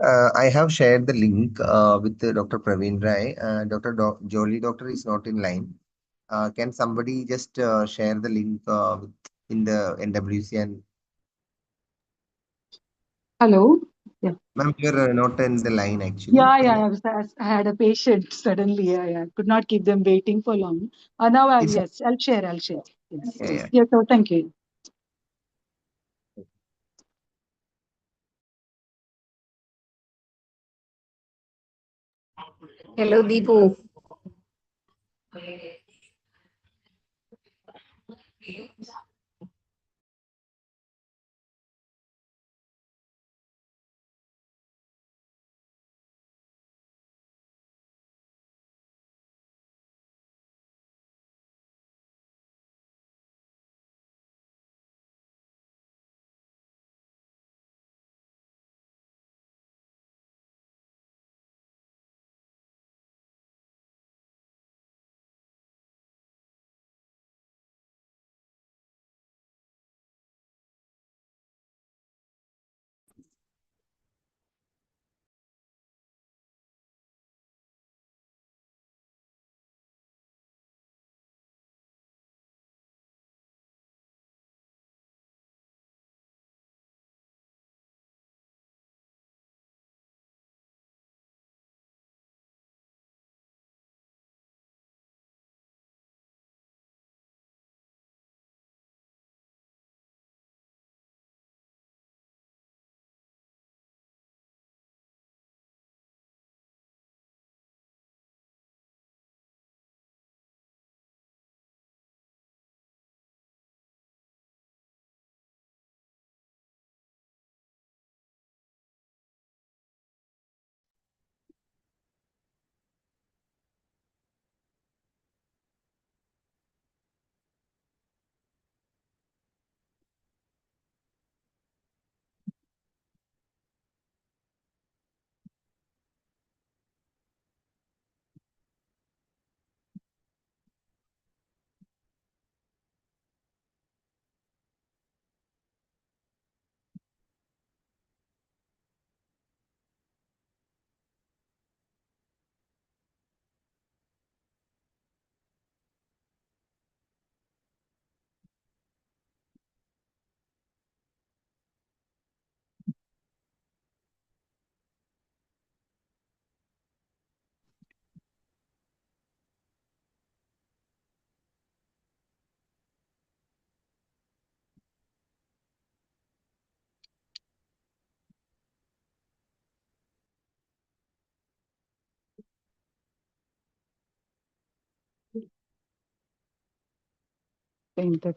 I have shared the link with Dr. Praveen Rai. Dr. Jolie Doctor is not in line. Can somebody just share the link in the NWC? And Hello. Yeah. ma'am, you're not in the line actually. Yeah, Can yeah. I had a patient suddenly. I could not keep them waiting for long. Now, it's yes, I'll share. I'll share. Yes, yeah, yes. yeah. Yes. So, thank you. Hello, Deepu. Thank you.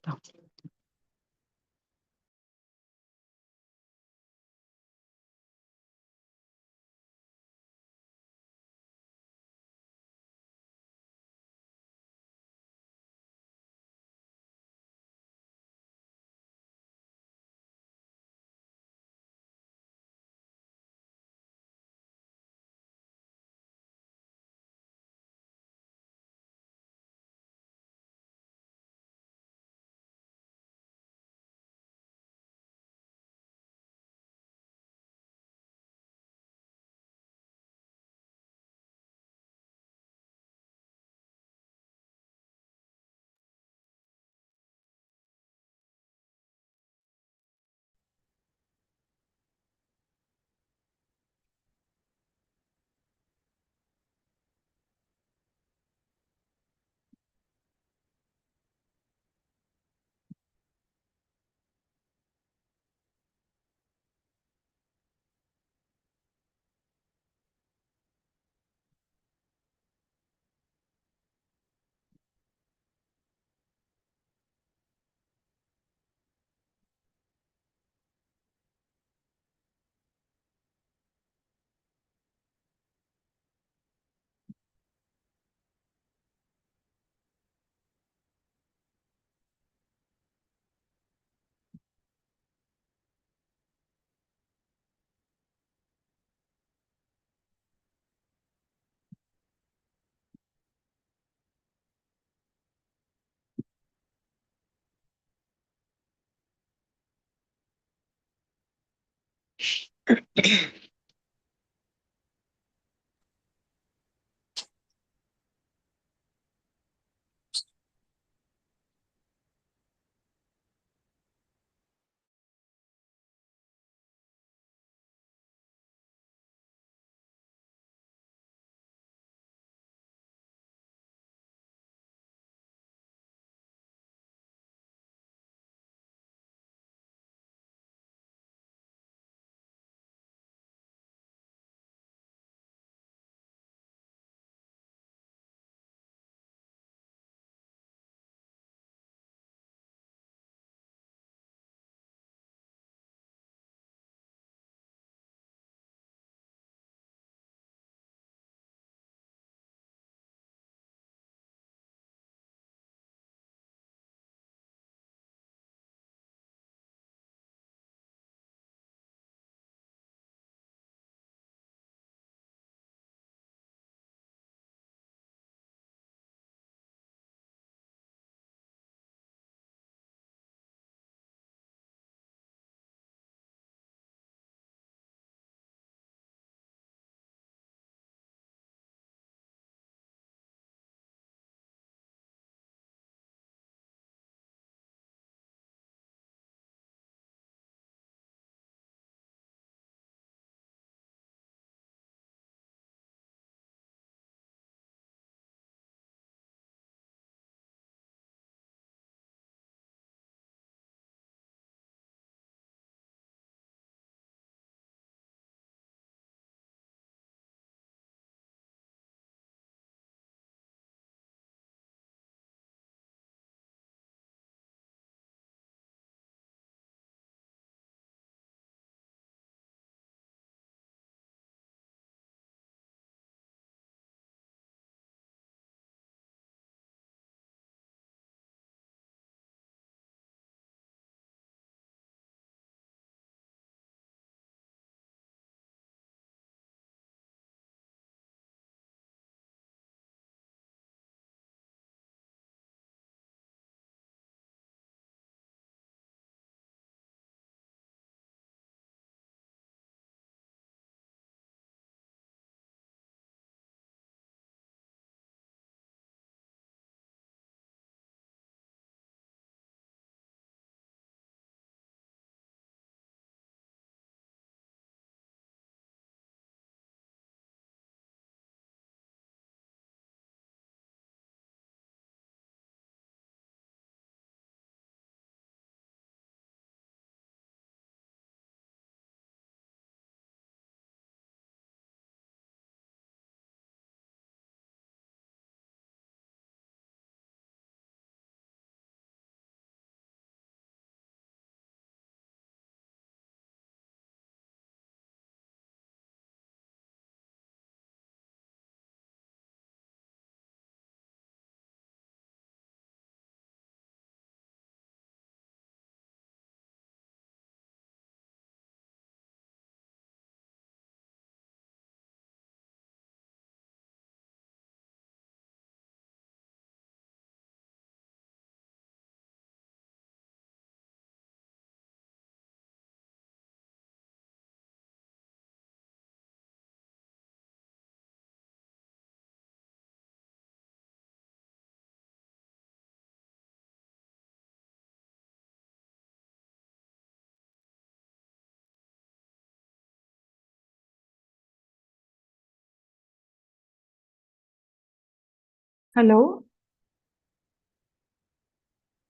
Hello,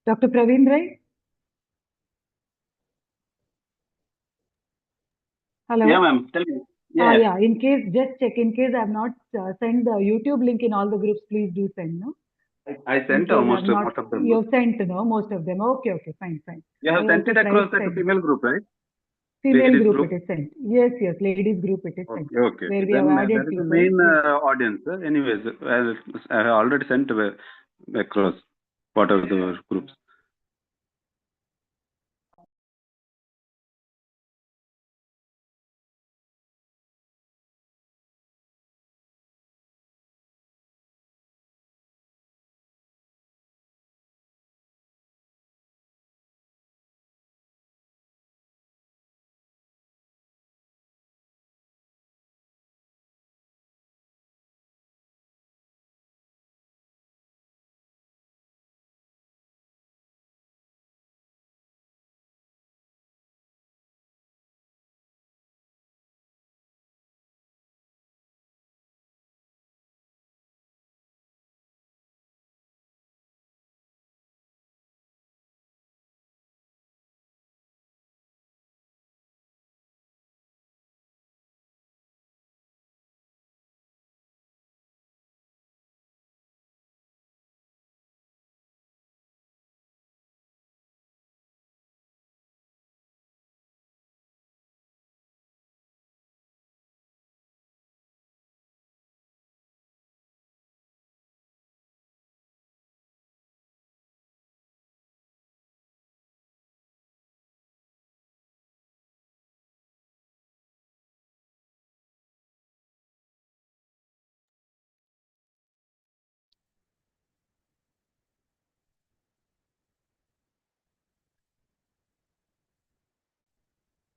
Dr. Praveen Rai. Yeah, Hello. ma'am. Tell me. Yes, Yeah, in case, just check in case I have not sent the YouTube link in all the groups, please do send, no? I In sent case I have not, most of the groups. you've sent, no, most of them. Okay, okay, fine, fine. You I have sent also it tried across that send. female group, right? Female Ladies group it group. is sent. Yes, yes, ladies group it is sent. Okay, okay, Where okay. we have Then added that is the people. main Yes. audience. Anyways, I have already sent across whatever the groups.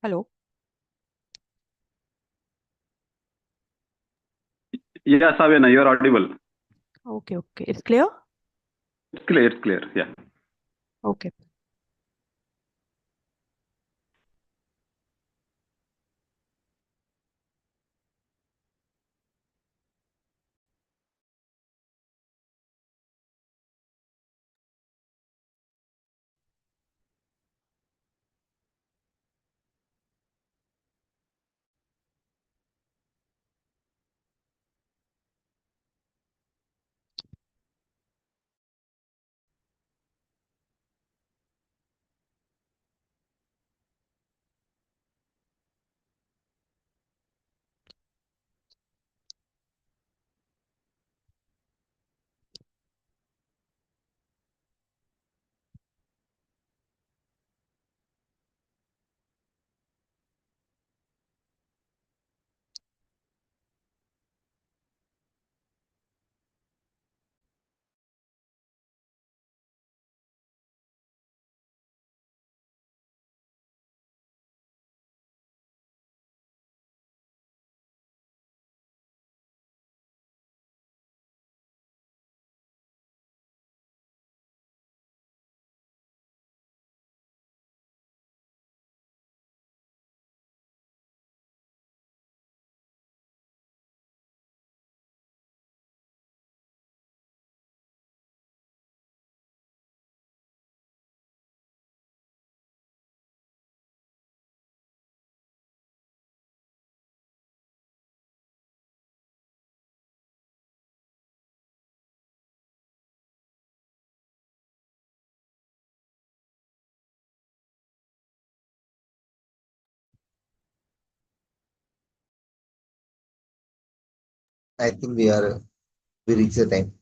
Hello. Yeah, Savyana, you are audible. Okay, okay. It's clear? It's clear, it's clear. Yeah. Okay. I think we reached the time.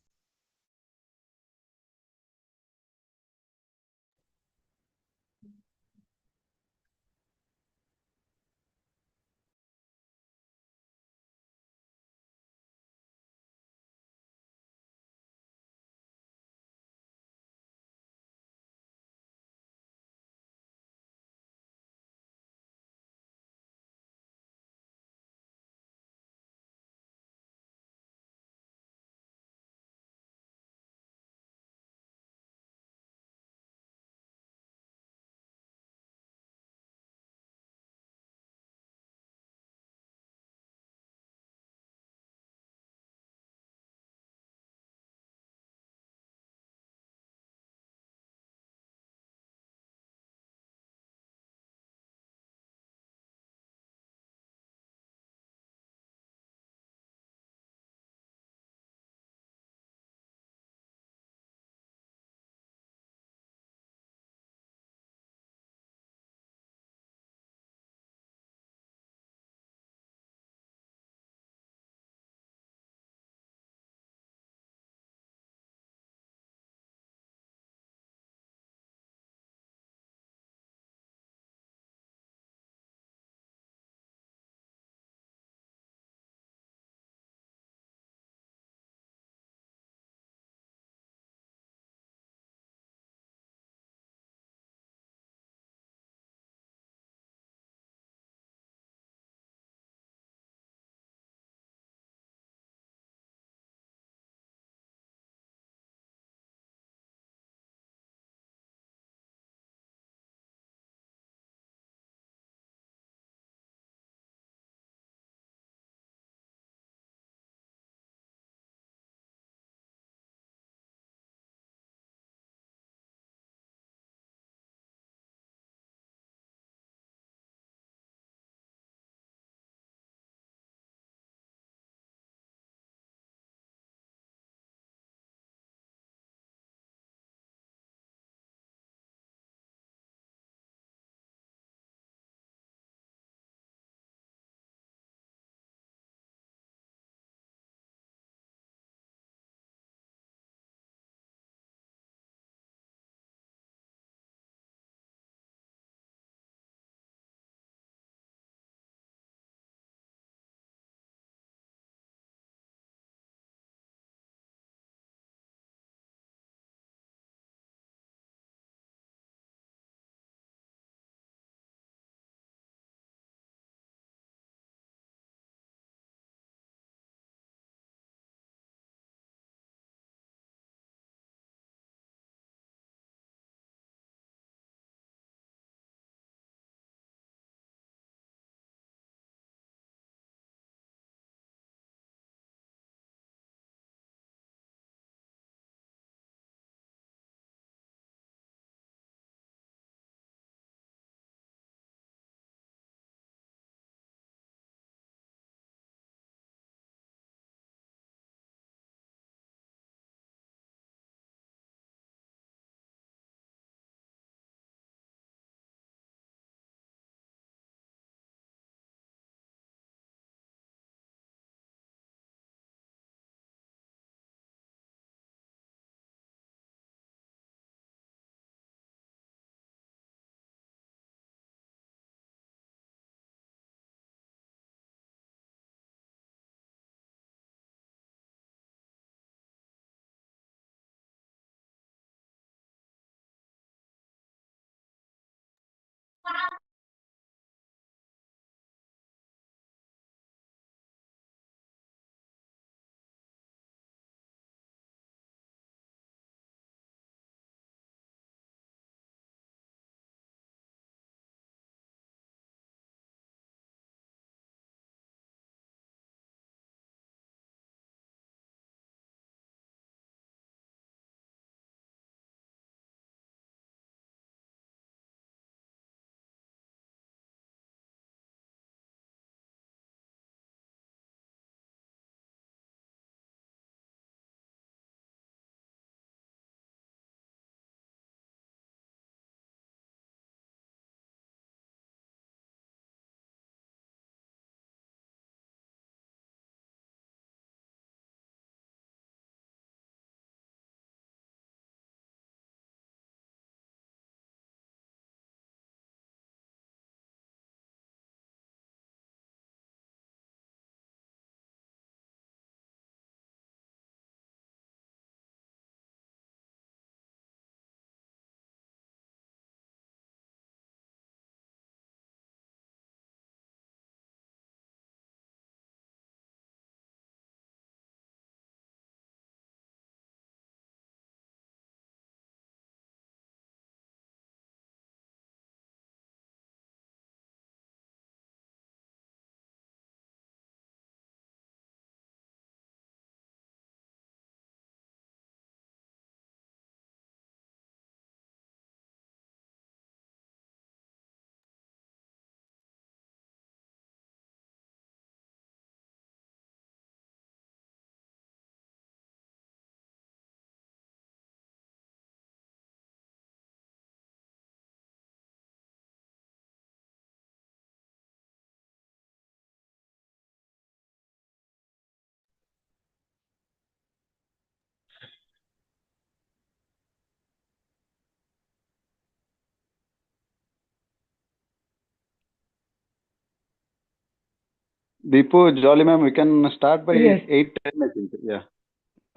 Deepu, Jolly ma'am, we can start by Yes. 8:10, I think. Yeah.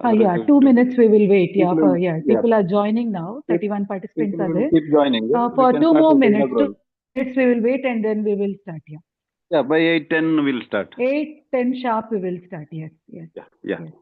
Yeah, Otherwise, 2 minutes we will wait. Yeah, people will, people are joining now. Pe- 31 participants people are will there. keep joining. We For can two start more with the minutes, inaugural. 2 minutes we will wait and then we will start. Yeah, Yeah, by 8:10 we'll start. 8:10 sharp we will start. Yes, yes, Yeah, yeah. yes.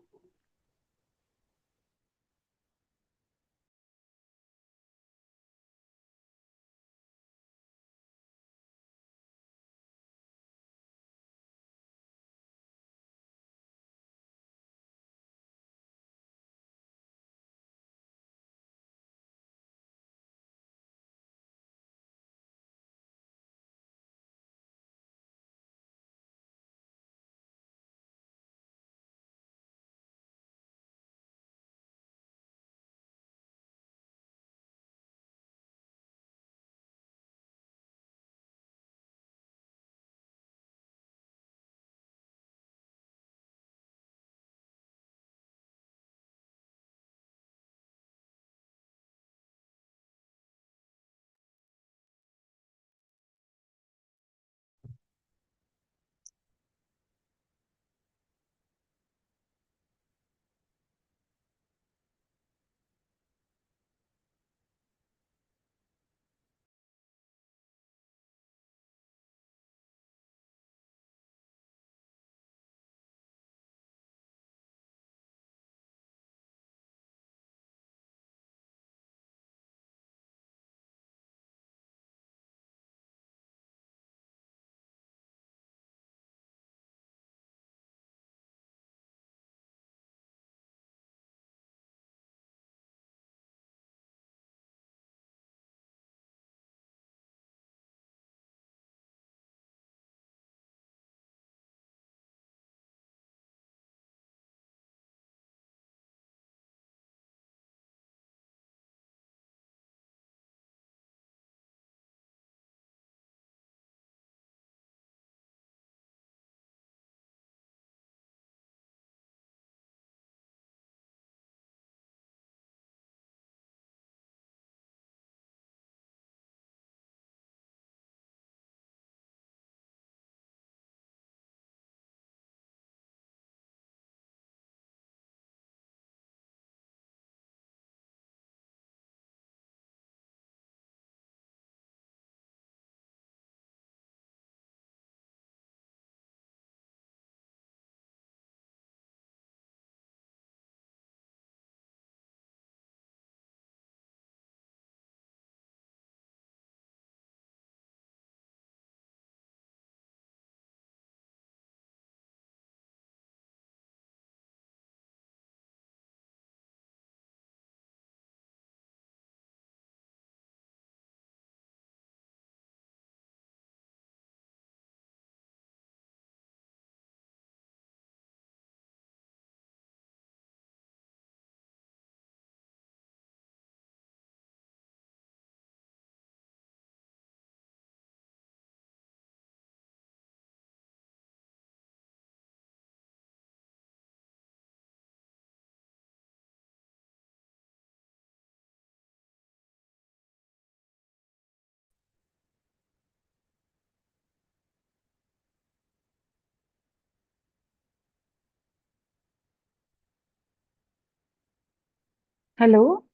Hello.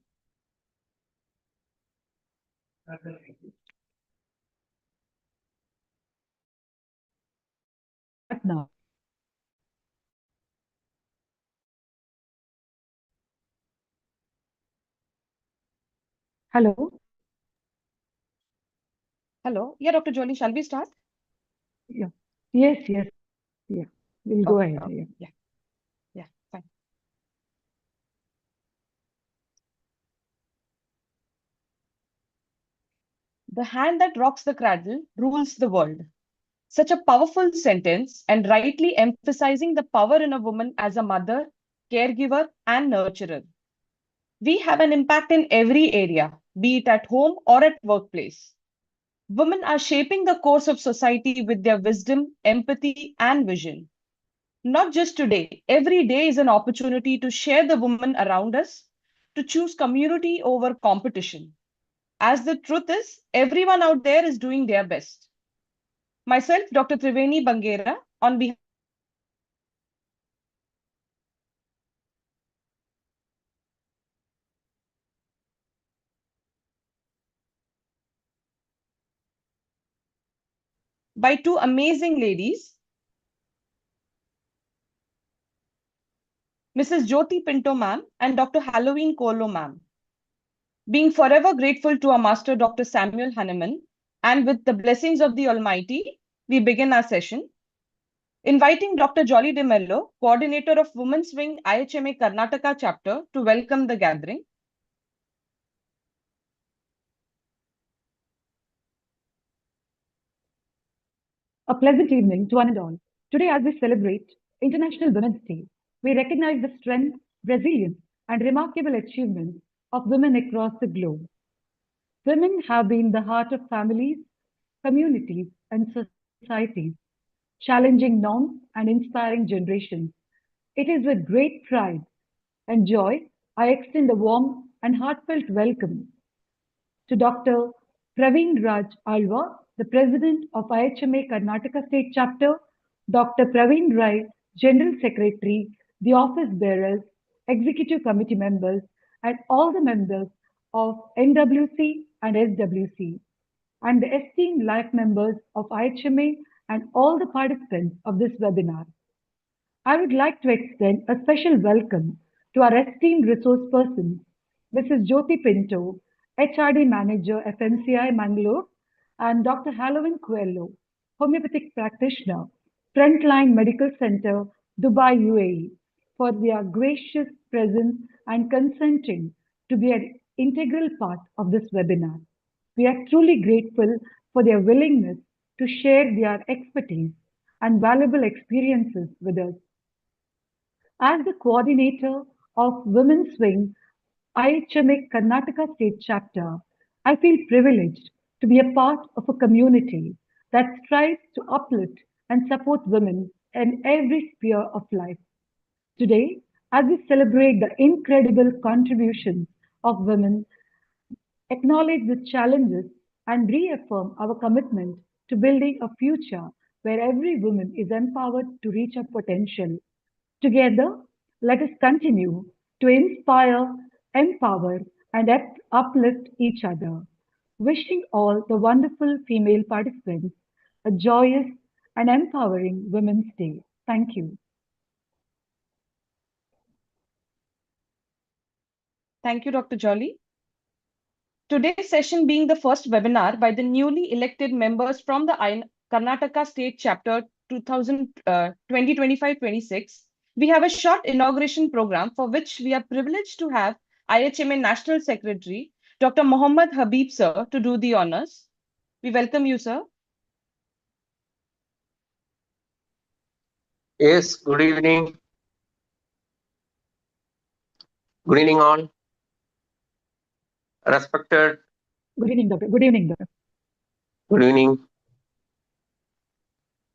Now. Hello. Hello. Yeah, Dr. Jolie, shall we start? Yeah. Yes, yes. Yeah. We'll go Okay, ahead. okay. Yeah. Yeah, fine. The hand that rocks the cradle rules the world. Such a powerful sentence, and rightly emphasizing the power in a woman as a mother, caregiver, and nurturer. We have an impact in every area, be it at home or at workplace. Women are shaping the course of society with their wisdom, empathy, and vision. Not just today, every day is an opportunity to share the women around us, to choose community over competition. As the truth is, everyone out there is doing their best. Myself, Dr. Triveni Bangera, on behalf by two amazing ladies, Mrs. Jyoti Pinto ma'am and Dr. Halloween Coelho ma'am. Being forever grateful to our master, Dr. Samuel Hahnemann, and with the blessings of the Almighty, we begin our session. Inviting Dr. Jolly De Mello, coordinator of Women's Wing IHMA Karnataka chapter, to welcome the gathering. A pleasant evening to one and all. Today, as we celebrate International Women's Day, we recognize the strength, resilience, and remarkable achievements of women across the globe. Women have been the heart of families, communities, and societies, challenging norms and inspiring generations. It is with great pride and joy I extend a warm and heartfelt welcome to Dr. Praveen Raj Alva, the President of IHMA Karnataka State Chapter, Dr. Praveen Rai, General Secretary, the office bearers, Executive Committee members, and all the members of NWC and SWC, and the esteemed life members of IHMA and all the participants of this webinar. I would like to extend a special welcome to our esteemed resource persons, Mrs. Jyoti Pinto, HRD Manager, FMCI Mangalore, and Dr. Halloween Coelho, Homeopathic Practitioner, Frontline Medical Center, Dubai, UAE, for their gracious presence and consenting to be an integral part of this webinar. We are truly grateful for their willingness to share their expertise and valuable experiences with us. As the coordinator of Women's Wing IHMA Karnataka State Chapter, I feel privileged to be a part of a community that strives to uplift and support women in every sphere of life. Today, as we celebrate the incredible contributions of women, acknowledge the challenges, and reaffirm our commitment to building a future where every woman is empowered to reach her potential. Together, let us continue to inspire, empower, and uplift each other. Wishing all the wonderful female participants a joyous and empowering Women's Day. Thank you. Thank you, Dr. Jolly. Today's session being the first webinar by the newly elected members from the Karnataka State Chapter 2025-26, we have a short inauguration program for which we are privileged to have IHMA National Secretary, Dr. Mohammad Habib sir, to do the honors. We welcome you, sir. Yes, good evening. Good evening, all. Respected. Good evening, Doctor. Good evening, Doctor. Good evening.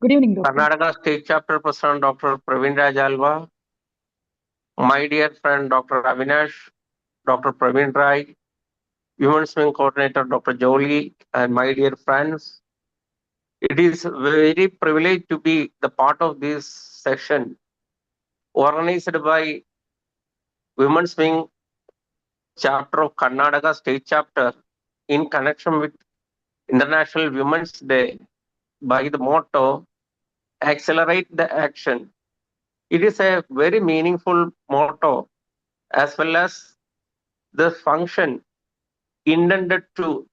Good evening, Doctor. Karnataka State Chapter President Dr. Praveen Raj Alva, my dear friend Dr. Avinash, Dr. Praveen Rai, Women's Wing Coordinator Dr. Jolie, and my dear friends. It is very privileged to be the part of this session organized by Women's Wing Chapter of Karnataka State Chapter in connection with International Women's Day by the motto, accelerate the action. It is a very meaningful motto as well as the function intended to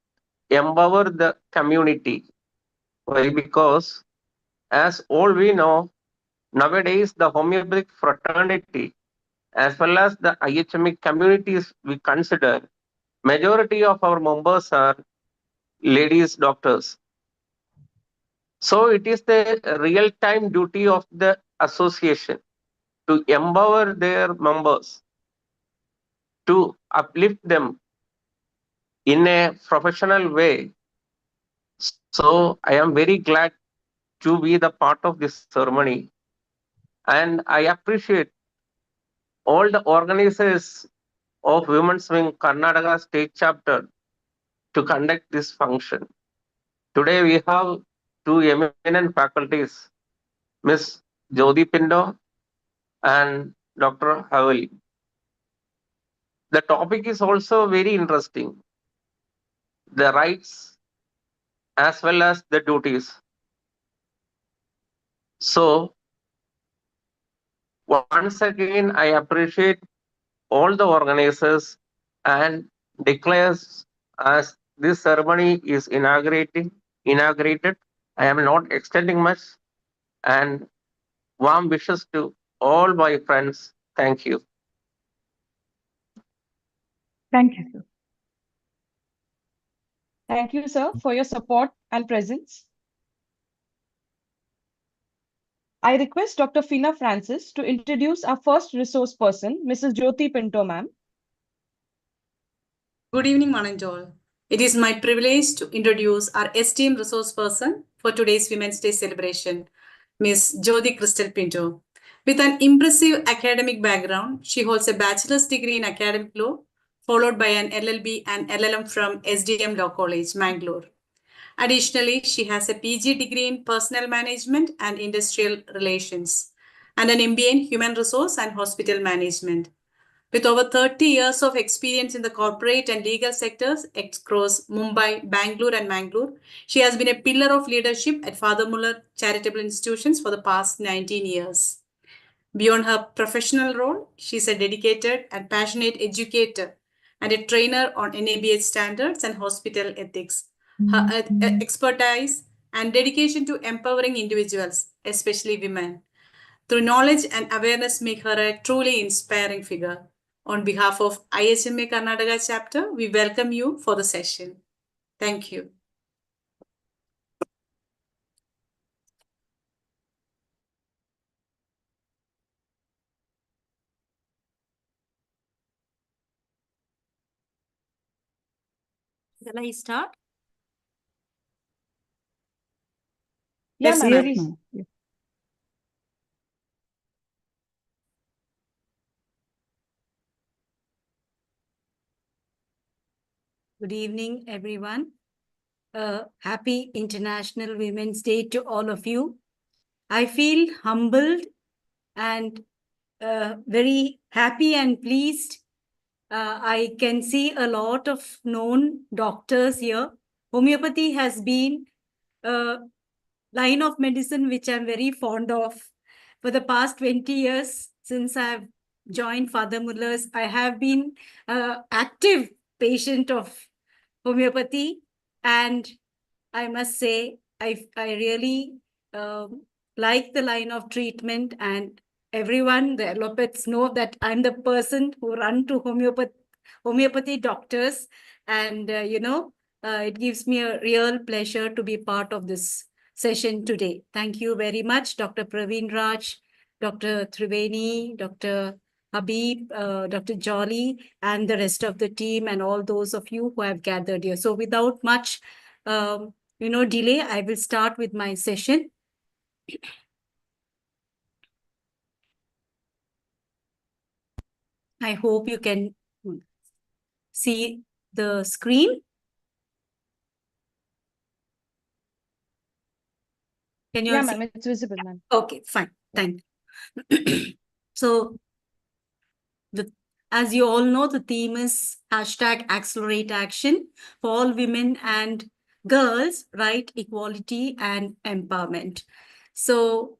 empower the community. Why? Because as all we know, nowadays the homeopathic fraternity as well as the IHMA communities we consider, majority of our members are ladies doctors. So it is the real-time duty of the association to empower their members, to uplift them in a professional way. So I am very glad to be the part of this ceremony. And I appreciate all the organizers of Women's Wing Karnataka State Chapter to conduct this function. Today we have two eminent faculties, Ms. Jyoti Pinto and Dr. Havali. The topic is also very interesting. The rights as well as the duties. So once again, I appreciate all the organizers and declares as this ceremony is inaugurated. I am not extending much and warm wishes to all my friends. Thank you. Thank you, sir. Thank you, sir, for your support and presence. I request Dr. Fina Francis to introduce our first resource person, Mrs. Jyoti Pinto, ma'am. Good evening, Mananjol. It is my privilege to introduce our esteemed resource person for today's Women's Day celebration, Ms. Jyoti Crystal Pinto. With an impressive academic background, she holds a bachelor's degree in academic law, followed by an LLB and LLM from SDM Law College, Mangalore. Additionally, she has a PG degree in personal management and industrial relations, and an MBA in human resource and hospital management. With over 30 years of experience in the corporate and legal sectors across Mumbai, Bangalore, and Mangalore, she has been a pillar of leadership at Father Muller charitable institutions for the past 19 years. Beyond her professional role, she is a dedicated and passionate educator and a trainer on NABH standards and hospital ethics. Her expertise and dedication to empowering individuals, especially women, through knowledge and awareness make her a truly inspiring figure. On behalf of IHMA Karnataka chapter, we welcome you for the session. Thank you. Shall I start? Yeah, Yes, ma'am, yes, please. ma'am. Yes. Good evening, everyone. Happy International Women's Day to all of you. I feel humbled and very happy and pleased. I can see a lot of known doctors here. Homeopathy has been a line of medicine which I'm very fond of. For the past 20 years, since I've joined Father Muller's, I have been an active patient of homeopathy, and I must say I really like the line of treatment, and everyone, the allopathics, know that I'm the person who run to homeopathy doctors, and it gives me a real pleasure to be part of this session today. Thank you very much, Dr. Praveen Raj, Dr. Triveni, Dr. Habib, Dr. Jolly, and the rest of the team, and all those of you who have gathered here. So without much delay, I will start with my session. I hope you can see the screen. Can you Yeah, all see? ma'am, it's visible, ma'am. Okay, fine. Thank you. So, as you all know, the theme is #Accelerate Action for all women and girls, right, equality and empowerment. So,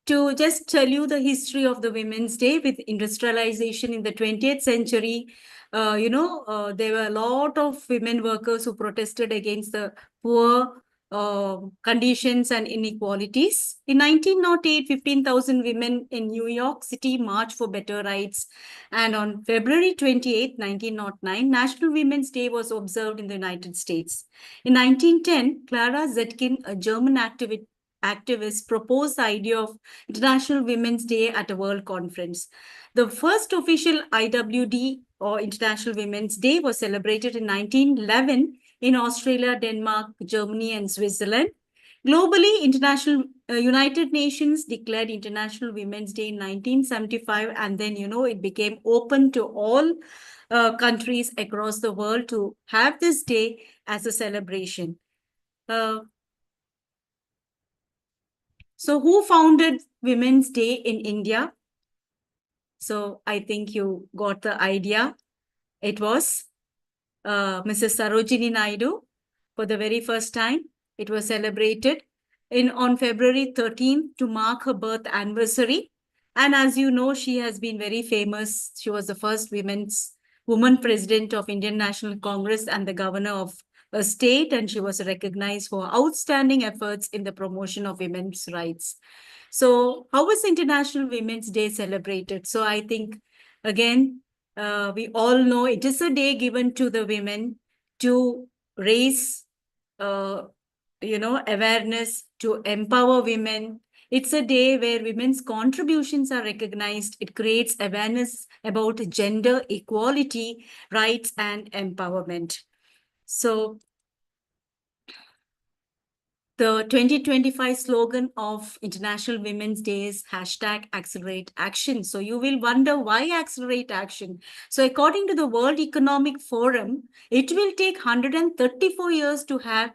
to just tell you the history of the Women's Day, with industrialization in the 20th century, there were a lot of women workers who protested against the poor conditions and inequalities. In 1908, 15,000 women in New York City marched for better rights. And on February 28, 1909, National Women's Day was observed in the United States. In 1910, Clara Zetkin, a German activist, proposed the idea of International Women's Day at a world conference. The first official IWD, or International Women's Day, was celebrated in 1911 in Australia, Denmark, Germany, and Switzerland. Globally, United Nations declared International Women's Day in 1975, and then, it became open to all countries across the world to have this day as a celebration. So who founded Women's Day in India? So I think you got the idea. It was Mrs. Sarojini Naidu. For the very first time, it was celebrated on February 13th to mark her birth anniversary. And as you know, she has been very famous. She was the first woman president of Indian National Congress and the governor of a state, and she was recognized for outstanding efforts in the promotion of women's rights. So how was International Women's Day celebrated? So I think, again, we all know it is a day given to the women to raise, awareness, to empower women. It's a day where women's contributions are recognized. It creates awareness about gender equality, rights, and empowerment. So the 2025 slogan of International Women's Day is #AccelerateAction. So you will wonder why accelerate action. So according to the World Economic Forum, it will take 134 years to have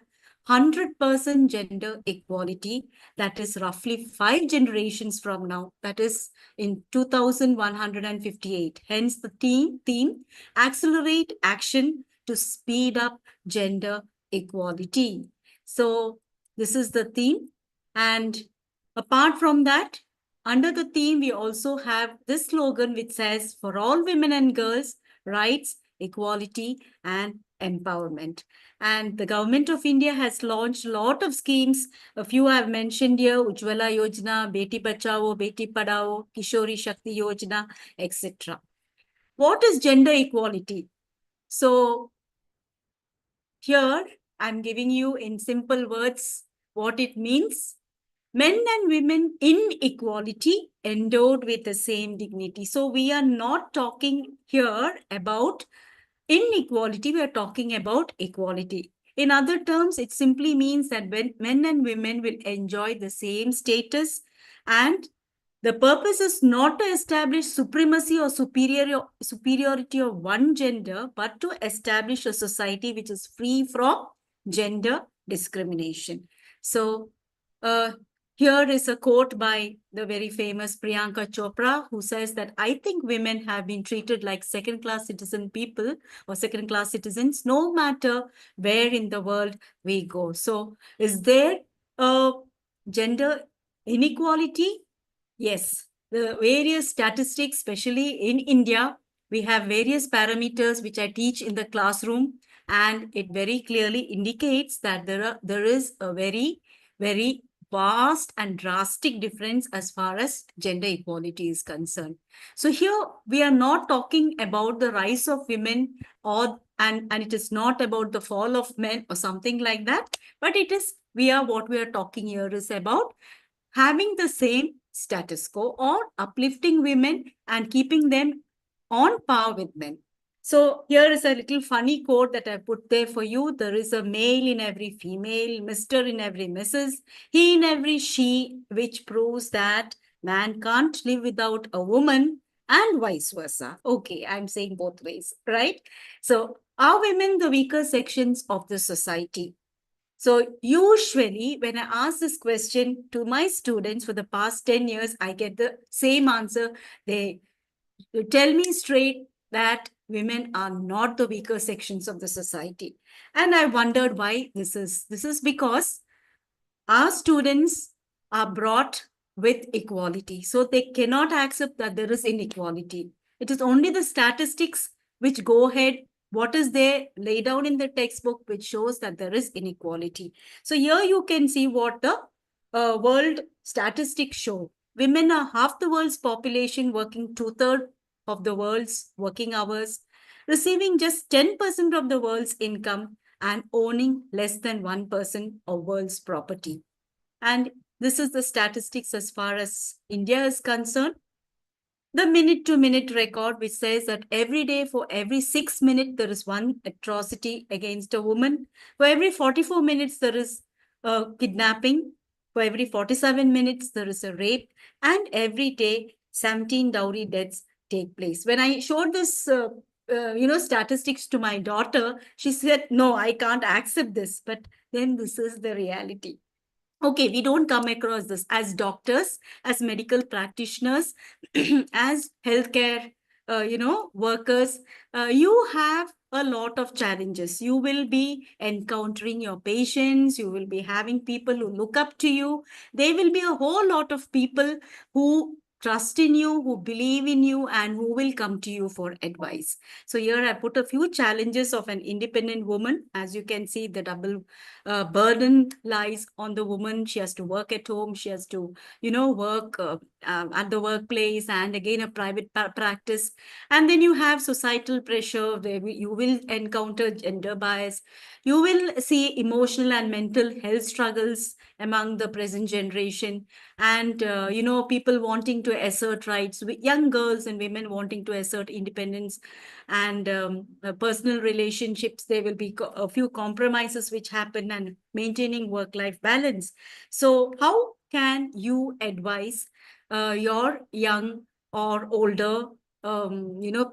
100% gender equality. That is roughly 5 generations from now. That is in 2158. Hence the theme accelerate action to speed up gender equality. So this is the theme. And apart from that, under the theme, we also have this slogan which says, for all women and girls, rights, equality, and empowerment. And the government of India has launched a lot of schemes. A few I have mentioned here: Ujjwala Yojana, Beti Bachao, Beti Padhao, Kishori Shakti Yojana, etc. What is gender equality? So here I'm giving you in simple words what it means. Men and women in equality, endowed with the same dignity. So we are not talking here about inequality, we are talking about equality. In other terms, it simply means that when men and women will enjoy the same status, and the purpose is not to establish supremacy or superiority of one gender, but to establish a society which is free from gender discrimination. So here is a quote by the very famous Priyanka Chopra, who says that I think women have been treated like second-class citizen people or second-class citizens, no matter where in the world we go. So is there a gender inequality? Yes, the various statistics, especially in India, we have various parameters which I teach in the classroom, and it very clearly indicates that there is a very, very vast and drastic difference as far as gender equality is concerned. So here we are not talking about the rise of women and it is not about the fall of men or something like that, but what we are talking here is about having the same status quo or uplifting women and keeping them on par with men. So here is a little funny quote that I put there for you. There is a male in every female, Mr. in every Mrs., he in every she, which proves that man can't live without a woman and vice versa. Okay, I'm saying both ways, right? So are women the weaker sections of the society? So usually when I ask this question to my students for the past 10 years, I get the same answer. They tell me straight that women are not the weaker sections of the society. And I wondered why this is. This is because our students are brought with equality. So they cannot accept that there is inequality. It is only the statistics which go ahead, what is there laid down in the textbook, which shows that there is inequality. So here you can see what the world statistics show. Women are half the world's population, working 2/3 of the world's working hours, receiving just 10% of the world's income, and owning less than 1% of world's property. And this is the statistics as far as India is concerned. The minute-to-minute record, which says that every day, for every 6 minutes, there is one atrocity against a woman. For every 44 minutes, there is a kidnapping. For every 47 minutes, there is a rape. And every day, 17 dowry deaths take place. When I showed this statistics to my daughter, she said, no, I can't accept this. But then this is the reality. Okay, we don't come across this as doctors, as medical practitioners, as healthcare workers, you have a lot of challenges. You will be encountering your patients. You will be having people who look up to you. There will be a whole lot of people who trust in you, who believe in you, and who will come to you for advice. So here I put a few challenges of an independent woman. As you can see, the double burden lies on the woman. She has to work at home. She has to, work at the workplace, and again a private practice. And then you have societal pressure where you will encounter gender bias. You will see emotional and mental health struggles among the present generation. And, people wanting to assert rights, young girls and women wanting to assert independence and personal relationships. There will be a few compromises which happen, and maintaining work-life balance. So how can you advise your young or older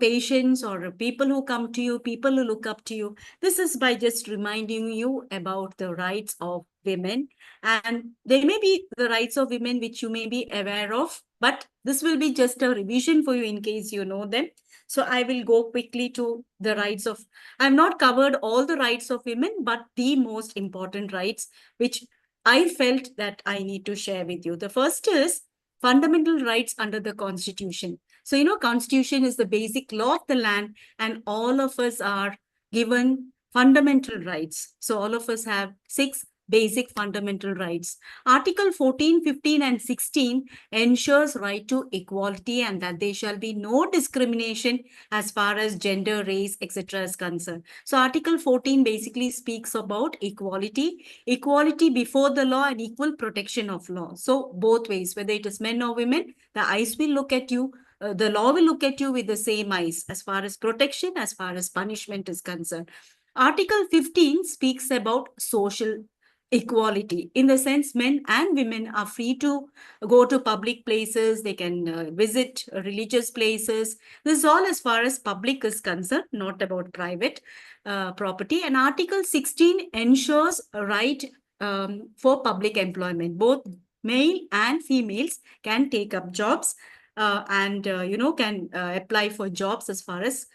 patients or people who come to you, people who look up to you? This is by just reminding you about the rights of women. And there may be the rights of women which you may be aware of, but this will be just a revision for you in case you know them. So I will go quickly to the rights of, I've not covered all the rights of women, but the most important rights which I felt that I need to share with you. The first is fundamental rights under the Constitution. So, Constitution is the basic law of the land, and all of us are given fundamental rights. So all of us have 6 basic fundamental rights. Article 14, 15, and 16 ensures right to equality, and that there shall be no discrimination as far as gender, race, etc. is concerned. So Article 14 basically speaks about equality before the law and equal protection of law. So both ways, whether it is men or women, the eyes will look at you, the law will look at you with the same eyes as far as protection, as far as punishment is concerned. Article 15 speaks about social equality, in the sense men and women are free to go to public places. They can visit religious places. This is all as far as public is concerned, not about private property. And Article 16 ensures a right for public employment. Both male and females can take up jobs and can apply for jobs as far as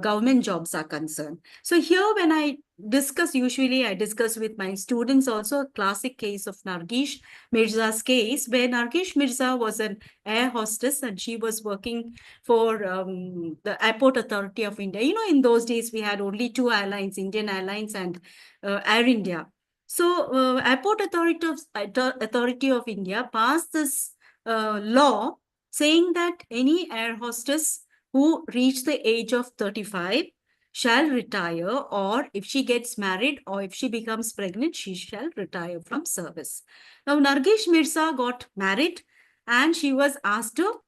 government jobs are concerned. So here when I discuss, usually I discuss with my students also a classic case of Nargish Mirza's case, where Nargish Mirza was an air hostess and she was working for the Airport Authority of India. In those days we had only 2 airlines, Indian Airlines and Air India. So Airport Authority of India passed this law saying that any air hostess who reached the age of 35 shall retire, or if she gets married or if she becomes pregnant, she shall retire from service. Now, Nargish Mirza got married and she was asked to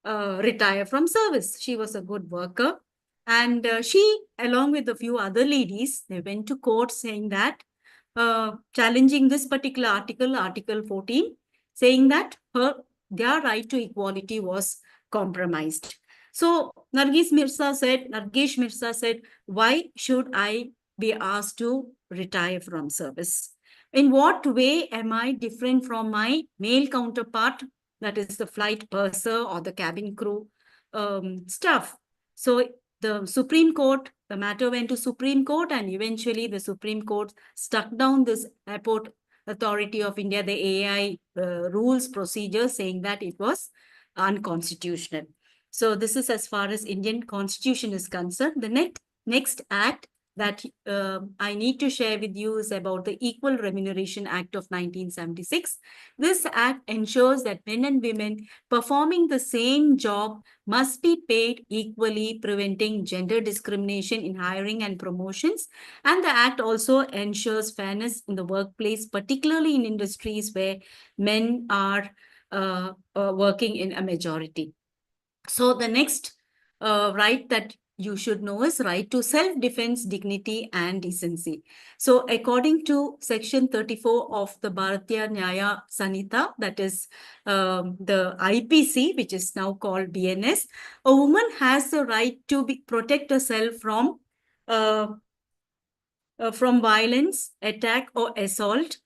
retire from service. She was a good worker, and she, along with a few other ladies, they went to court saying that, challenging this particular article, Article 14, saying that their right to equality was compromised. So Nargish Mirza said, why should I be asked to retire from service? In what way am I different from my male counterpart, that is the flight purser or the cabin crew staff? So the Supreme Court, the matter went to Supreme Court, and eventually the Supreme Court struck down this Airport Authority of India, the AI rules procedure, saying that it was unconstitutional. So this is as far as Indian Constitution is concerned. The next act that I need to share with you is about the Equal Remuneration Act of 1976. This act ensures that men and women performing the same job must be paid equally, preventing gender discrimination in hiring and promotions. And the act also ensures fairness in the workplace, particularly in industries where men are working in a majority. So the next right that you should know is right to self-defense, dignity, and decency. So according to Section 34 of the Bharatiya Nyaya Sanhita, that is the IPC, which is now called BNS, a woman has the right to protect herself from violence, attack, or assault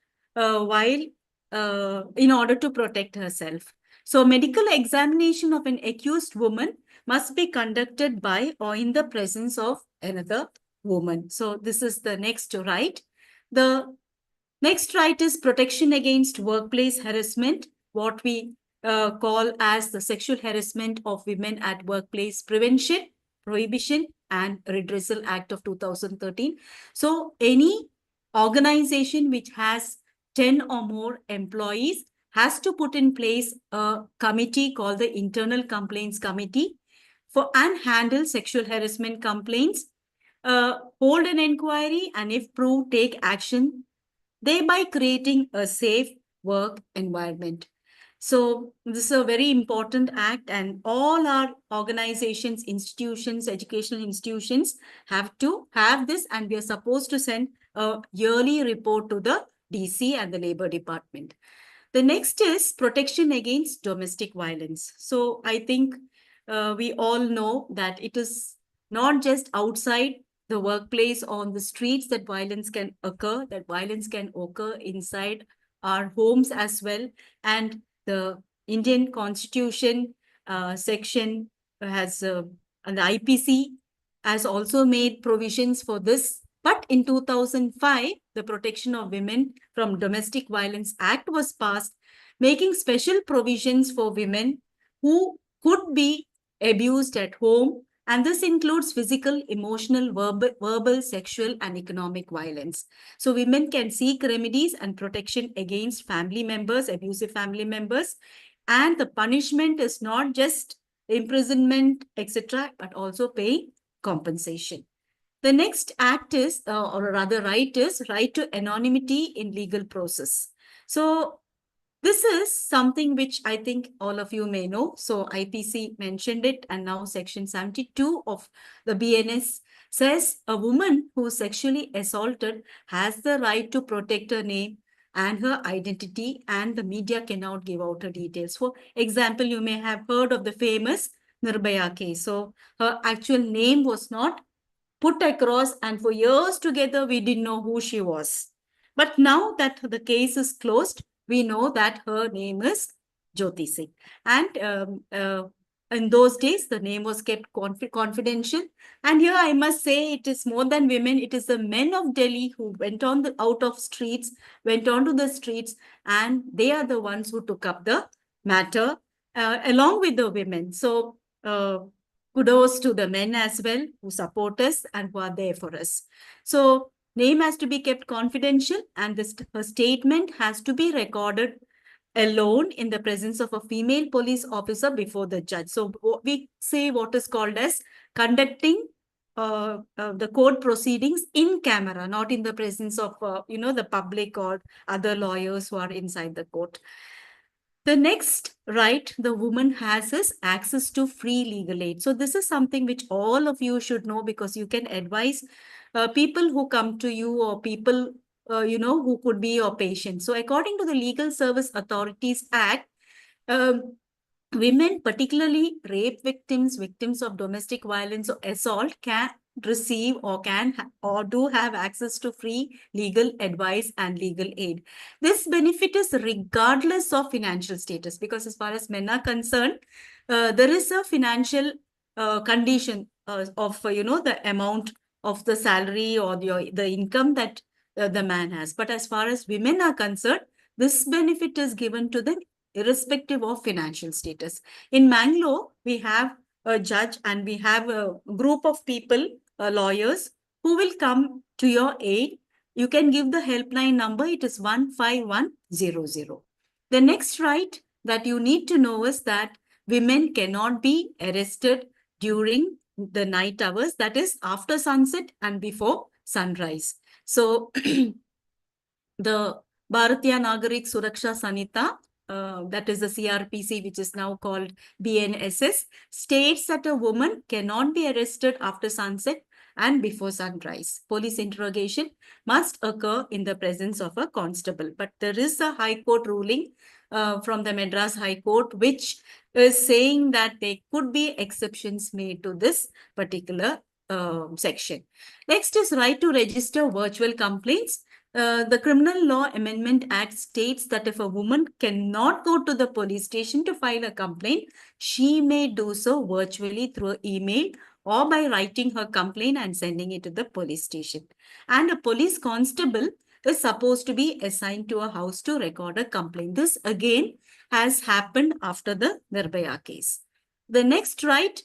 in order to protect herself. So medical examination of an accused woman must be conducted by or in the presence of another woman. So this is the next right. The next right is protection against workplace harassment, what we call as the Sexual Harassment of Women at Workplace Prevention, Prohibition and Redressal Act of 2013. So any organization which has 10 or more employees has to put in place a committee called the Internal Complaints Committee and handle sexual harassment complaints, hold an inquiry, and if proved, take action, thereby creating a safe work environment. So this is a very important act, and all our organizations, institutions, educational institutions have to have this, and we are supposed to send a yearly report to the DC and the Labor Department. The next is protection against domestic violence. So I think we all know that it is not just outside the workplace, on the streets, that violence can occur, that violence can occur inside our homes as well. And the Indian Constitution section has, and the IPC has also made provisions for this. But in 2005, the Protection of Women from Domestic Violence Act was passed, making special provisions for women who could be abused at home. And this includes physical, emotional, verbal, sexual, and economic violence. So women can seek remedies and protection against family members, abusive family members. And the punishment is not just imprisonment, etc., but also paying compensation. The next act is, or rather right is, right to anonymity in legal process. So this is something which I think all of you may know. So IPC mentioned it, and now Section 72 of the BNS says a woman who is sexually assaulted has the right to protect her name and her identity, and the media cannot give out her details. For example, you may have heard of the famous Nirbhaya case. So her actual name was not put across, and for years together, we didn't know who she was. But now that the case is closed, we know that her name is Jyoti Singh. And in those days, the name was kept confidential. And here I must say, it is more than women. It is the men of Delhi who went on out of streets, went onto the streets, and they are the ones who took up the matter along with the women. So kudos to the men as well who support us and who are there for us. So name has to be kept confidential, and her statement has to be recorded alone in the presence of a female police officer before the judge. So we say what is called as conducting the court proceedings in camera, not in the presence of the public or other lawyers who are inside the court. The next right the woman has is access to free legal aid. So this is something which all of you should know, because you can advise people who come to you, or people who could be your patients. So according to the Legal Service Authorities Act, women, particularly rape victims, victims of domestic violence or assault, can receive or do have access to free legal advice and legal aid. This benefit is regardless of financial status, because as far as men are concerned, there is a financial condition of the amount of the salary or the income that the man has. But as far as women are concerned, this benefit is given to them irrespective of financial status. In Mangalore, we have a judge and we have a group of people, lawyers, who will come to your aid. You can give the helpline number. It is 15100. The next right that you need to know is that women cannot be arrested during the night hours, that is after sunset and before sunrise. So the Bharatiya Nagarik Suraksha Sanhita, that is the CRPC, which is now called BNSS, states that a woman cannot be arrested after sunset and before sunrise. Police interrogation must occur in the presence of a constable. But there is a High Court ruling from the Madras High Court, which is saying that there could be exceptions made to this particular section. Next is right to register virtual complaints. The Criminal Law Amendment Act states that if a woman cannot go to the police station to file a complaint, she may do so virtually through email or by writing her complaint and sending it to the police station. And a police constable is supposed to be assigned to a house to record a complaint. This again has happened after the Nirbhaya case. The next right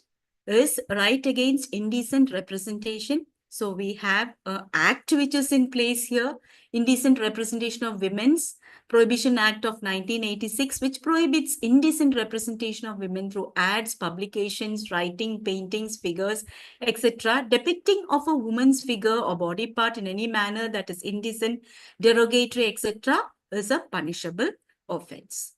is right against indecent representation. So we have an act which is in place here, Indecent Representation of Women's Prohibition Act of 1986, which prohibits indecent representation of women through ads, publications, writing, paintings, figures, etc., depicting of a woman's figure or body part in any manner that is indecent, derogatory, etc., is a punishable offense.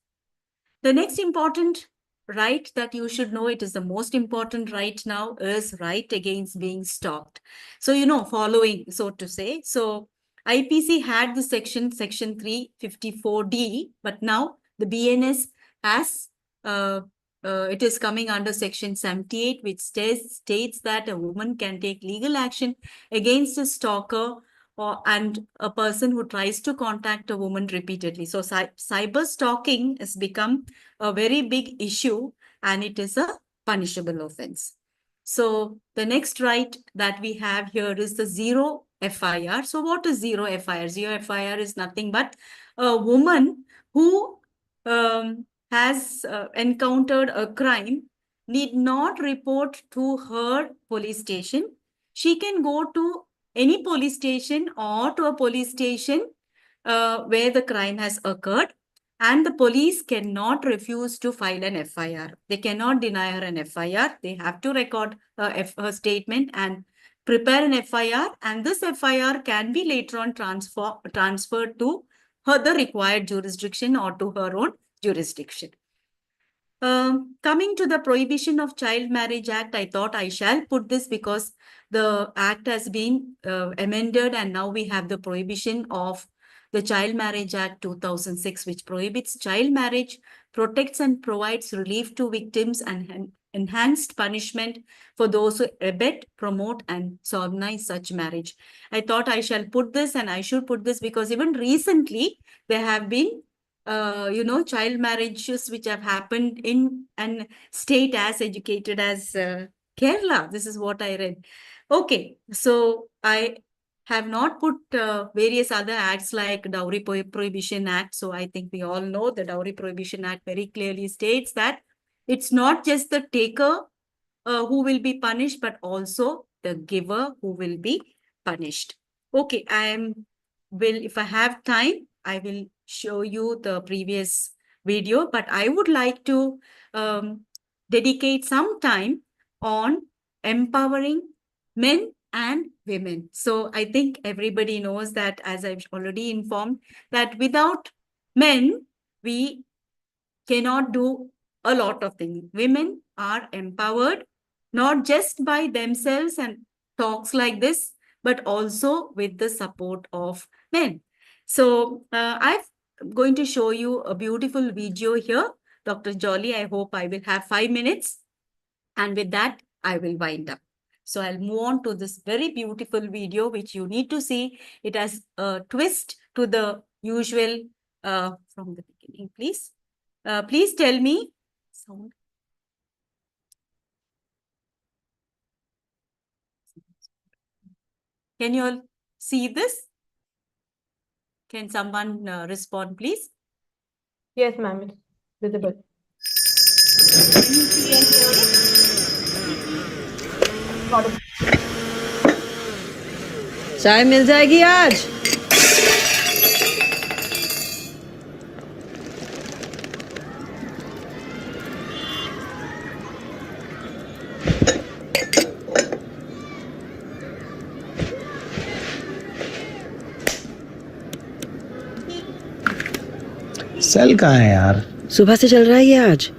The next important right that you should know, it is the most important right now, is right against being stalked. So, following, so to say. So, IPC had the section 354D, but now the BNS has, it is coming under section 78, which states that a woman can take legal action against a stalker and a person who tries to contact a woman repeatedly. So cyber stalking has become a very big issue and it is a punishable offense. So the next right that we have here is the zero FIR. So what is zero FIR? Zero FIR is nothing but a woman who has encountered a crime need not report to her police station. She can go to any police station or to a police station where the crime has occurred, and the police cannot refuse to file an FIR. They cannot deny her an FIR. They have to record her statement and prepare an FIR, and this FIR can be later on transferred to the required jurisdiction or to her own jurisdiction. Coming to the Prohibition of Child Marriage Act, I thought I shall put this because the act has been amended and now we have the prohibition of the Child Marriage Act 2006, which prohibits child marriage, protects and provides relief to victims and enhanced punishment for those who abet, promote and solemnize such marriage. I thought I shall put this, and I should put this because even recently there have been child marriages which have happened in a state as educated as Kerala. This is what I read. Okay, so I have not put various other acts like Dowry Prohibition Act. So I think we all know the Dowry Prohibition Act very clearly states that it's not just the taker who will be punished, but also the giver who will be punished. Okay, if I have time, I will show you the previous video, but I would like to dedicate some time on empowering men and women. So I think everybody knows that, as I've already informed, that without men, we cannot do a lot of things. Women are empowered, not just by themselves and talks like this, but also with the support of men. So I'm going to show you a beautiful video here. Dr. Jolly, I hope I will have 5 minutes. And with that, I will wind up. So I'll move on to this very beautiful video, which you need to see. It has a twist to the usual from the beginning, please. Please tell me. Sound. Can you all see this? Can someone respond, please? Yes, ma'am. It's visible. Can you see and hear it? चाय मिल जाएगी आज। Cell कहाँ है यार? सुबह से चल रहा है ये आज।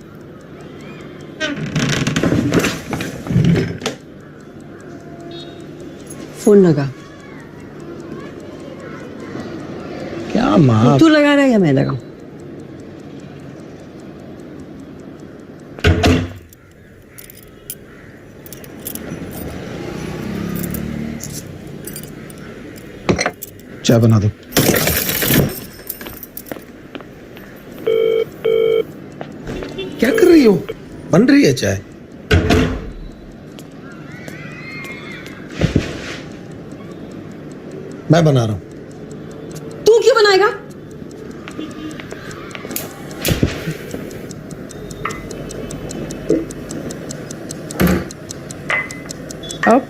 फोन लगा। क्या माँ? तू लगा रहा है या मैं लगाऊं? चाय बना दो। क्या कर रही हो? बन रही है चाय। मैं बना रहा हूं। तू क्यों बनाएगा? अब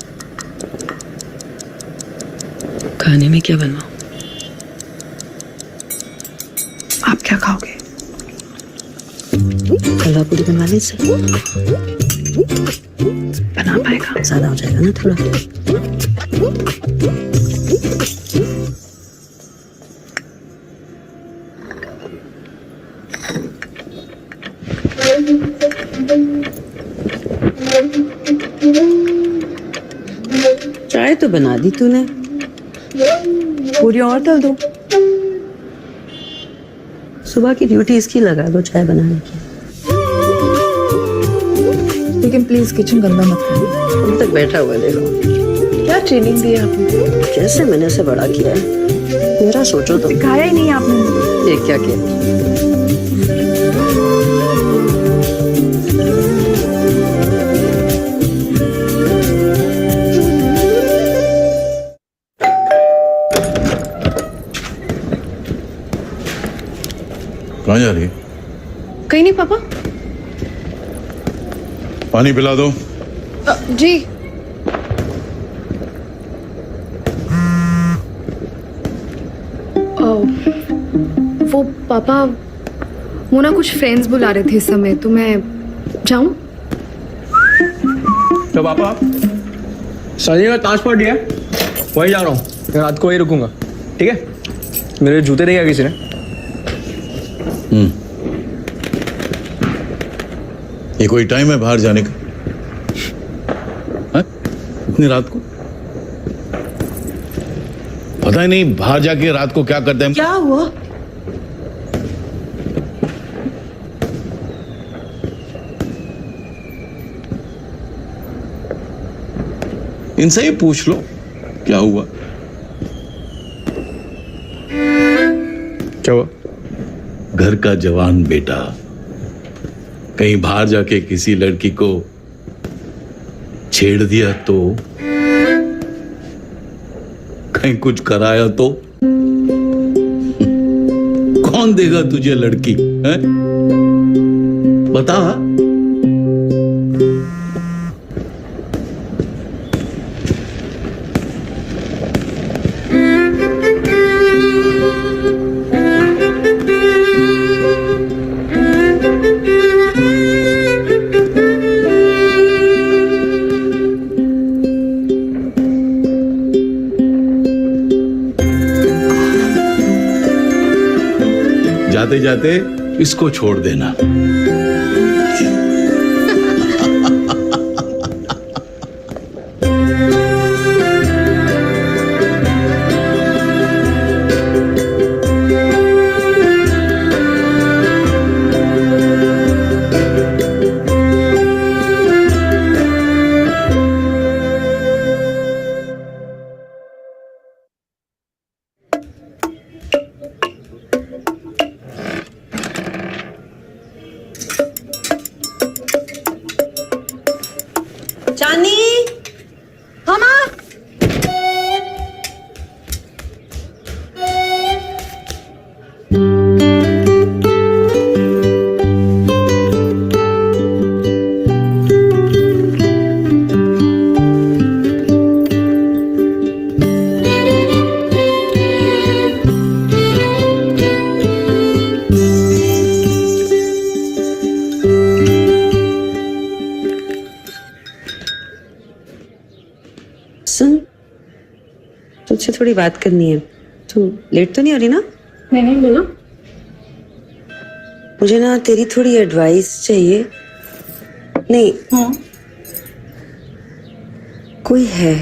खाने में क्या बनवाऊं? आप क्या खाओगे? हलवा पूरी बनवा ले से। बना पाएगा? ज्यादा हो जाएगा ना थोड़ा। चाय तो बना दी तूने, पूरी और तल दो। सुबह की ड्यूटी इसकी लगा दो चाय बनाने की। लेकिन प्लीज किचन गंदा मत करो। अब तक बैठा हुआ देखो। क्या ट्रेनिंग दी है आपने? कैसे मैंने इसे बड़ा किया है, मेरा सोचो तो। सिखाया ही नहीं आपने। ये क्या किया? कहाँ जा रही है? कहीं नहीं पापा। पानी पिला दो। जी। वो पापा, वो ना कुछ फ्रेंड्स बुला रहे थे इस समय, तो मैं जाऊं? तो पापा सनी का ताश पड़ गया, वही जा रहा हूँ, रात को वही रुकूंगा, ठीक है? मेरे जूते नहीं किसी ने। ये कोई टाइम है बाहर जाने का? इतनी रात को पता ही नहीं बाहर जाके रात को क्या करते हैं। क्या हुआ? इनसे ही पूछ लो क्या हुआ। क्या हुआ? घर का जवान बेटा कहीं बाहर जाके किसी लड़की को छेड़ दिया तो, कहीं कुछ कराया तो कौन देगा तुझे लड़की है? बता। जाते जाते इसको छोड़ देना। चांदी, हाँ माँ। सुन, तुझसे थोड़ी बात करनी है। तू लेट तो नहीं हो रही ना? नहीं बोलो। मुझे ना तेरी थोड़ी एडवाइस चाहिए। नहीं। हाँ। कोई है,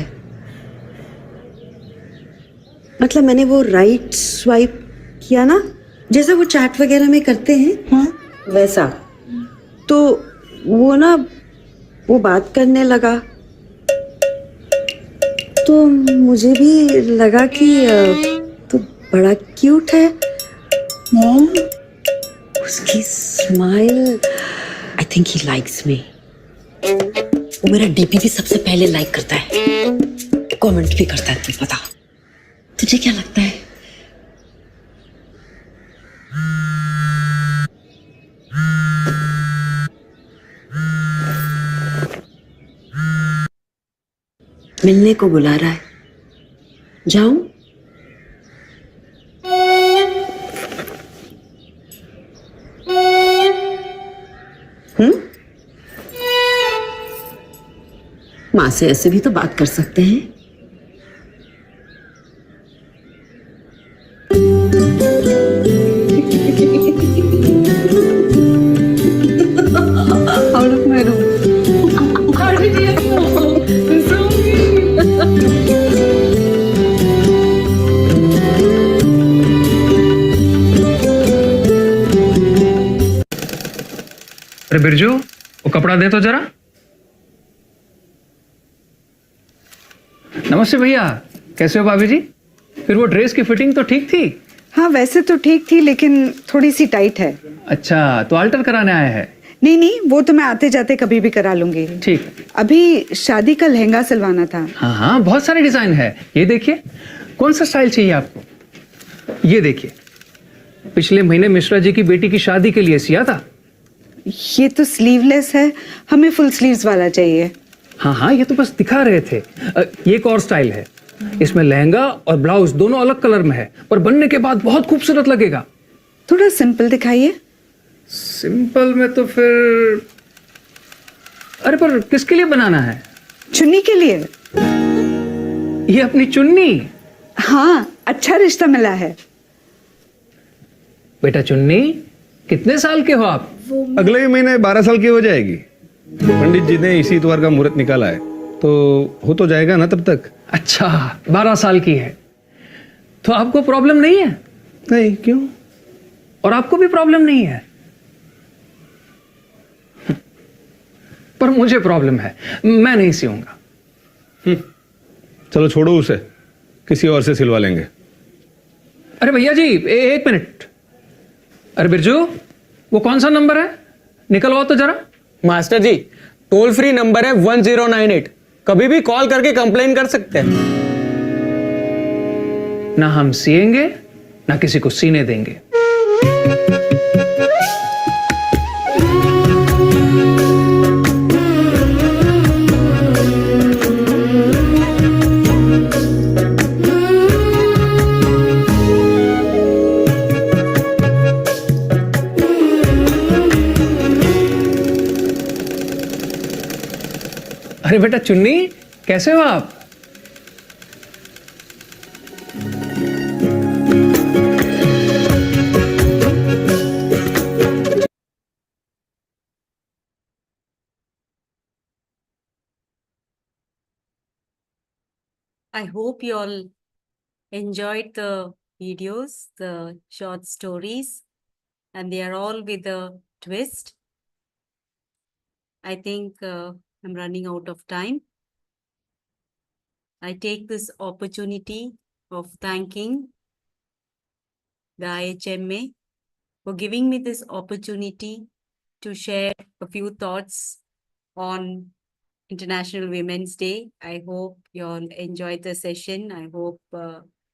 मतलब मैंने वो राइट स्वाइप किया ना, जैसा वो चैट वगैरह में करते हैं। हाँ। वैसा। तो वो ना, वो बात करने लगा तो मुझे भी लगा कि तू बड़ा क्यूट है। उसकी smile think he likes me. वो मेरा डीपी भी सबसे पहले लाइक करता है, कमेंट भी करता है, तुझे पता? तुझे क्या लगता है? मिलने को बुला रहा है, जाऊं? माँ से ऐसे भी तो बात कर सकते हैं। Out of my room. अरे बिरजू, वो कपड़ा दे तो जरा। नमस्ते भैया, कैसे हो भाभी जी? फिर वो ड्रेस की फिटिंग तो ठीक थी? हाँ वैसे तो ठीक थी, लेकिन थोड़ी सी टाइट है। अच्छा, तो अल्टर कराने आया है? नहीं नहीं, वो तो मैं आते जाते कभी भी करा लूंगी। ठीक। अभी शादी का लहंगा सिलवाना था। हाँ हाँ, बहुत सारे डिजाइन है। ये देखिए, कौन सा स्टाइल चाहिए आपको? ये देखिए, पिछले महीने मिश्रा जी की बेटी की शादी के लिए सिया था। ये तो स्लीवलेस है, हमें फुल स्लीव्स वाला चाहिए। हाँ हाँ, ये तो बस दिखा रहे थे। ये एक और स्टाइल है, इसमें लहंगा और ब्लाउज दोनों अलग कलर में है, पर बनने के बाद बहुत खूबसूरत लगेगा। थोड़ा सिंपल दिखाइए। सिंपल में तो फिर, अरे पर किसके लिए बनाना है? चुन्नी के लिए। ये अपनी चुन्नी? हाँ, अच्छा रिश्ता मिला है। बेटा चुन्नी, कितने साल के हो आप? अगले ही महीने 12 साल की हो जाएगी। पंडित जी ने इसी इतवार का मुहूर्त निकाला है, तो हो तो जाएगा ना तब तक। अच्छा, 12 साल की है तो आपको प्रॉब्लम नहीं है? नहीं, क्यों? और आपको भी प्रॉब्लम नहीं है? पर मुझे प्रॉब्लम है, मैं नहीं सियूंगा। चलो छोड़ो उसे, किसी और से सिलवा लेंगे। अरे भैया जी, एक मिनट। अरे बिरजू, वो कौन सा नंबर है? निकलवाओ तो जरा। मास्टर जी, टोल फ्री नंबर है 1098, कभी भी कॉल करके कंप्लेन कर सकते हैं। ना हम सिएंगे ना किसी को सीने देंगे। अरे बेटा चुन्नी, कैसे हो आप? I hope you all enjoyed the videos, the short stories, and they are all with a twist. I think I'm running out of time. I take this opportunity of thanking the IHMA for giving me this opportunity to share a few thoughts on International Women's Day. I hope you all enjoyed the session. I hope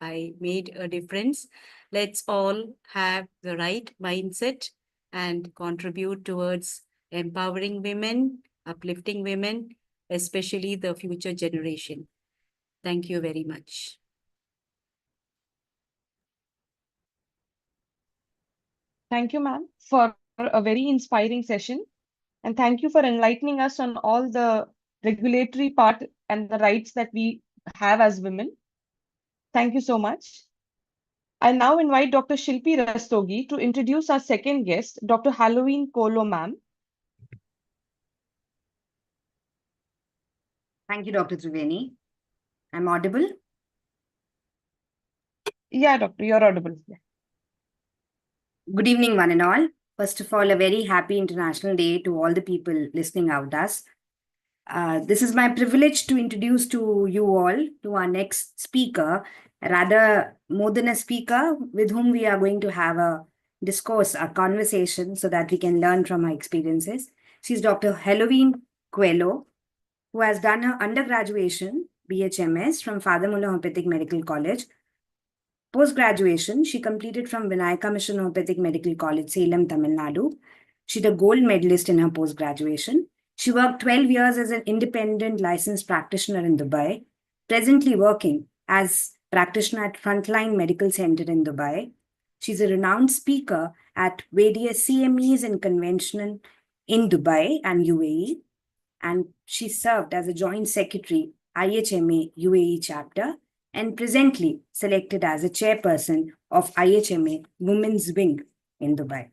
I made a difference. Let's all have the right mindset and contribute towards empowering women, uplifting women, especially the future generation. Thank you very much. Thank you, ma'am, for a very inspiring session. And thank you for enlightening us on all the regulatory part and the rights that we have as women. Thank you so much. I now invite Dr. Shilpi Rastogi to introduce our second guest, Dr. Halloween Coelho, ma'am. Thank you, Dr. Triveni. I'm audible? Yeah, doctor, you're audible. Good evening, one and all. First of all, a very happy International Day to all the people listening out us. This is my privilege to introduce to you all to our next speaker, rather more than a speaker, with whom we are going to have a discourse, a conversation, so that we can learn from our experiences. She's Dr. Halloween Coelho, who has done her undergraduation BHMS from Father Muller Homeopathic Medical College. Post-graduation, she completed from Vinayaka Mission Homeopathic Medical College, Salem, Tamil Nadu. She's a gold medalist in her post-graduation. She worked 12 years as an independent licensed practitioner in Dubai, presently working as practitioner at Frontline Medical Center in Dubai. She's a renowned speaker at various CMEs and convention in Dubai and UAE, and she served as a joint secretary IHMA UAE chapter and presently selected as a chairperson of IHMA Women's Wing in Dubai.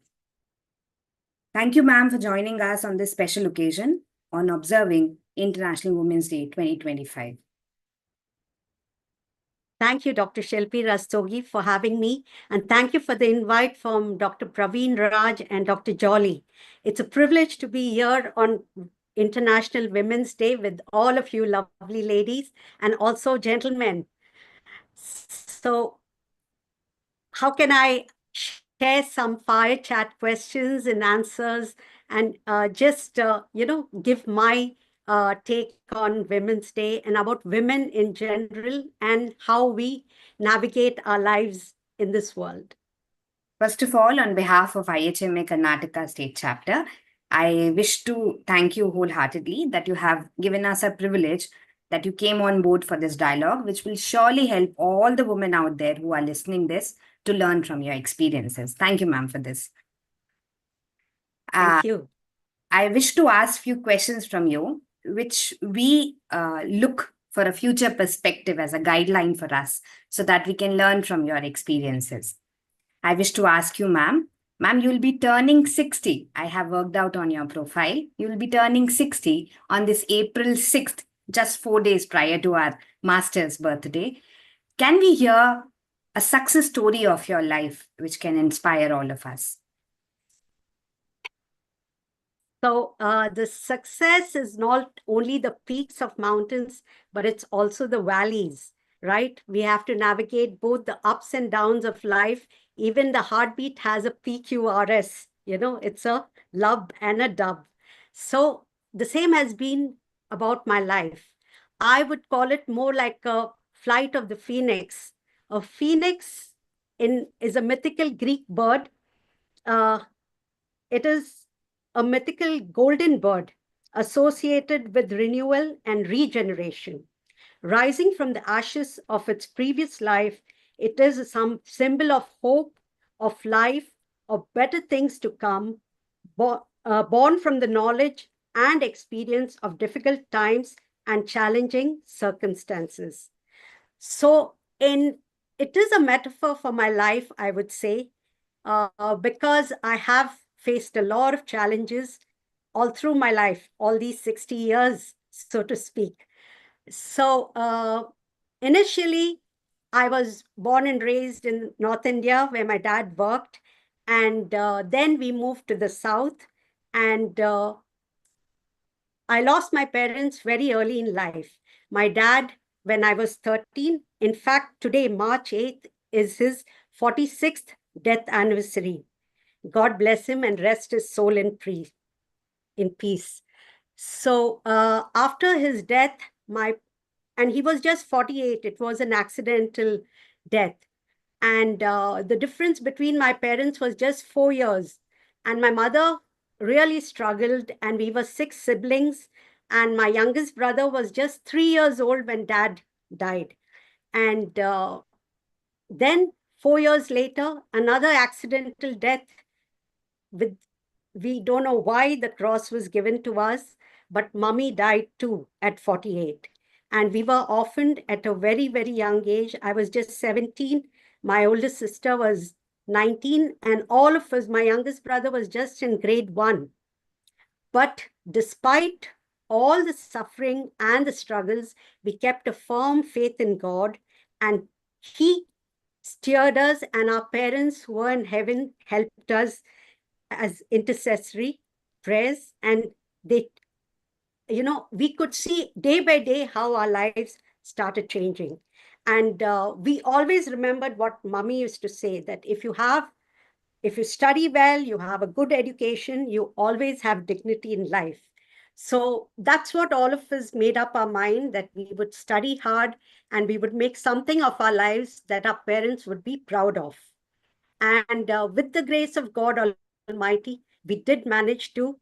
Thank you, ma'am, for joining us on this special occasion on observing International Women's Day 2025. Thank you, Dr. Shilpi Rastogi, for having me. And thank you for the invite from Dr. Praveen Raj and Dr. Jolly. It's a privilege to be here on International Women's Day with all of you lovely ladies and also gentlemen. So how can I share some fire chat questions and answers and give my take on Women's Day and about women in general and how we navigate our lives in this world. First of all, on behalf of IHMA Karnataka State Chapter, I wish to thank you wholeheartedly that you have given us a privilege that you came on board for this dialogue, which will surely help all the women out there who are listening this to learn from your experiences. Thank you, ma'am, for this. Thank you. I wish to ask few questions from you, which we look for a future perspective as a guideline for us so that we can learn from your experiences. I wish to ask you, ma'am, you'll be turning 60. I have worked out on your profile. You'll be turning 60 on this April 6th, just 4 days prior to our master's birthday. Can we hear a success story of your life, which can inspire all of us? So the success is not only the peaks of mountains, but it's also the valleys, right? We have to navigate both the ups and downs of life. Even the heartbeat has a PQRS, it's a lub and a dub. So the same has been about my life. I would call it more like a flight of the phoenix. A phoenix is a mythical Greek bird. It is a mythical golden bird associated with renewal and regeneration. Rising from the ashes of its previous life, it is some symbol of hope, of life, of better things to come, born from the knowledge and experience of difficult times and challenging circumstances. So it is a metaphor for my life, I would say, because I have faced a lot of challenges all through my life, all these 60 years, so to speak. So initially, I was born and raised in North India, where my dad worked. And then we moved to the South. And I lost my parents very early in life. My dad, when I was 13, in fact, today, March 8th, is his 46th death anniversary. God bless him and rest his soul in peace. So after his death, and he was just 48, it was an accidental death. And the difference between my parents was just 4 years. And my mother really struggled, and we were 6 siblings. And my youngest brother was just 3 years old when dad died. And then 4 years later, another accidental death. We don't know why the cross was given to us, but mommy died too at 48. And we were orphaned at a very, very young age. I was just 17. My oldest sister was 19. And all of us, my youngest brother was just in grade 1. But despite all the suffering and the struggles, we kept a firm faith in God. And He steered us, and our parents who were in heaven helped us as intercessory prayers. And we could see day by day how our lives started changing. And we always remembered what mommy used to say, that if you have if you study well, you have a good education, you always have dignity in life. So that's what all of us made up our mind, that we would study hard and we would make something of our lives that our parents would be proud of. And with the grace of God Almighty, we did manage to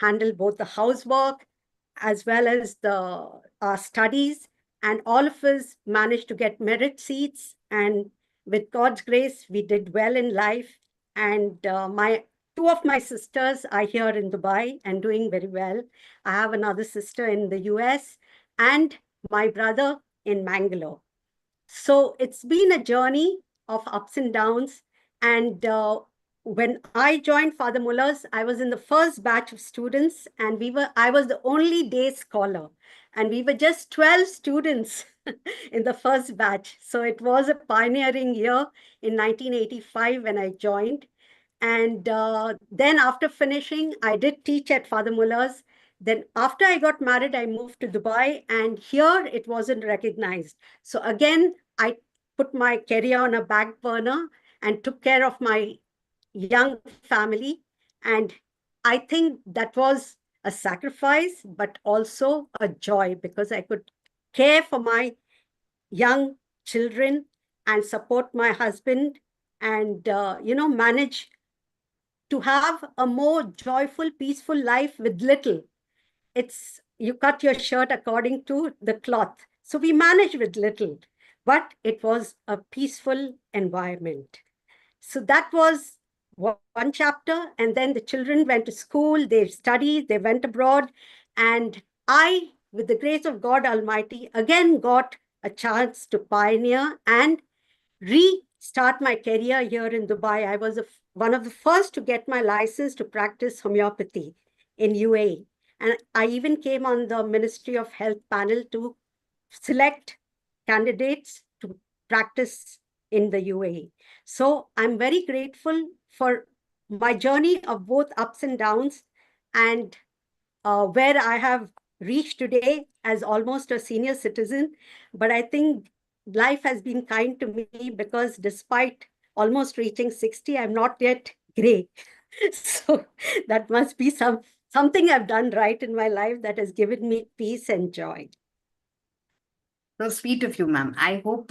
handle both the housework as well as our studies. And all of us managed to get merit seats. And with God's grace, we did well in life. And two of my sisters are here in Dubai and doing very well. I have another sister in the US and my brother in Mangalore. So it's been a journey of ups and downs. And when I joined Father Muller's, I was in the first batch of students, and I was the only day scholar. And we were just 12 students in the first batch. So it was a pioneering year in 1985 when I joined. And then after finishing, I did teach at Father Muller's. Then after I got married, I moved to Dubai, and here it wasn't recognized. So again, I put my career on a back burner and took care of my young family. And I think that was a sacrifice, but also a joy, because I could care for my young children and support my husband and, manage to have a more joyful, peaceful life with little. It's you cut your shirt according to the cloth. So we managed with little, but it was a peaceful environment. So that was one chapter. And then the children went to school, they studied, they went abroad. And I, with the grace of God Almighty, again got a chance to pioneer and restart my career here in Dubai. I was one of the first to get my license to practice homeopathy in UAE. And I even came on the Ministry of Health panel to select candidates to practice in the UAE. So I'm very grateful for my journey of both ups and downs, and where I have reached today as almost a senior citizen. But I think life has been kind to me, because despite almost reaching 60, I'm not yet gray. So that must be something I've done right in my life that has given me peace and joy. So sweet of you, ma'am. I hope,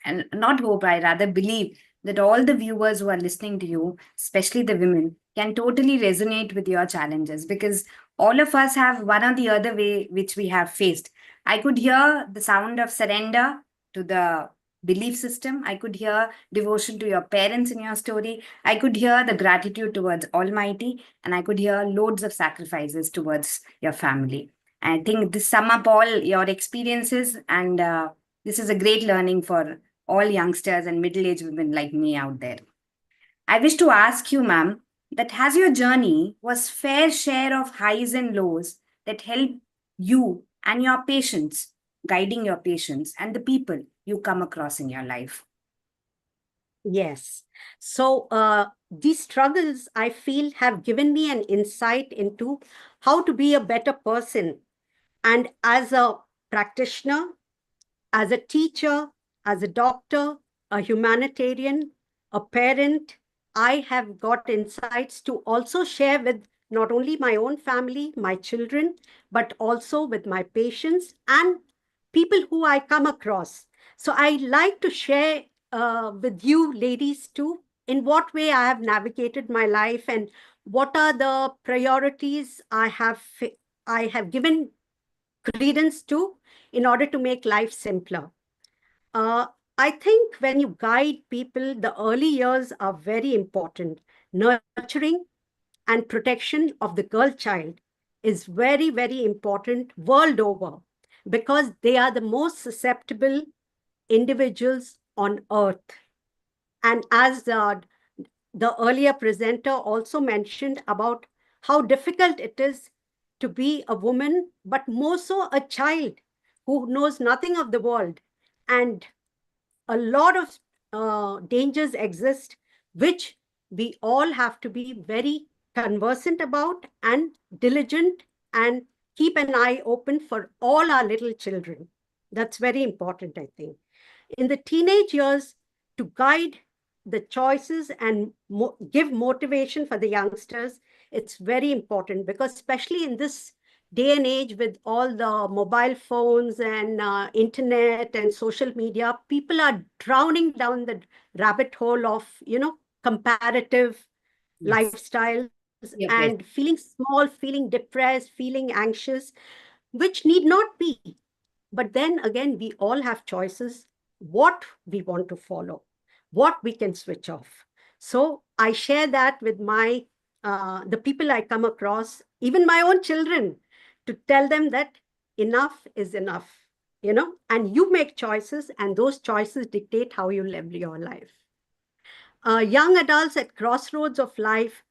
and not hope, I rather believe that all the viewers who are listening to you, especially the women, can totally resonate with your challenges, because all of us have one or the other way which we have faced. I could hear the sound of surrender to the belief system. I could hear devotion to your parents in your story. I could hear the gratitude towards Almighty, and I could hear loads of sacrifices towards your family. I think this sum up all your experiences, and this is a great learning for all youngsters and middle-aged women like me out there. I wish to ask you, ma'am, that has your journey was fair share of highs and lows that help you and your patients, guiding your patients and the people you come across in your life? Yes. So these struggles, I feel, have given me an insight into how to be a better person. And as a practitioner, as a teacher, as a doctor, a humanitarian, a parent, I have got insights to also share with not only my own family, my children, but also with my patients and people who I come across. So I like to share with you ladies too, in what way I have navigated my life and what are the priorities I have given credence to in order to make life simpler. I think when you guide people, the early years are very important. Nurturing and protection of the girl child is very, very important world over, because they are the most susceptible individuals on earth. And as the earlier presenter also mentioned about how difficult it is to be a woman, but more so a child who knows nothing of the world. And a lot of dangers exist, which we all have to be very conversant about and diligent and keep an eye open for all our little children. That's very important, I think. In the teenage years, to guide the choices and give motivation for the youngsters. It's very important because especially in this day and age with all the mobile phones and internet and social media, people are drowning down the rabbit hole of, comparative lifestyles and feeling small, feeling depressed, feeling anxious, which need not be. But then again, we all have choices, what we want to follow, what we can switch off. So I share that with the people I come across, even my own children, to tell them that enough is enough, and you make choices and those choices dictate how you live your life. Young adults at crossroads of life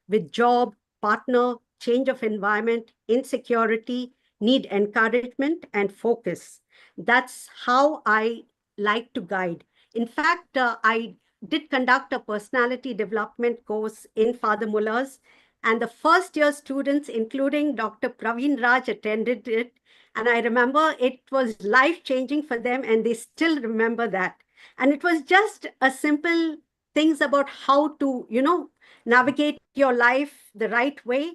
with job, partner, change of environment, insecurity, need encouragement and focus. That's how I like to guide. In fact, I did conduct a personality development course in Father Muller's, and the first year students, including Dr. Praveen Raj, attended it. And I remember it was life-changing for them, and they still remember that. And it was just a simple things about how to, navigate your life the right way.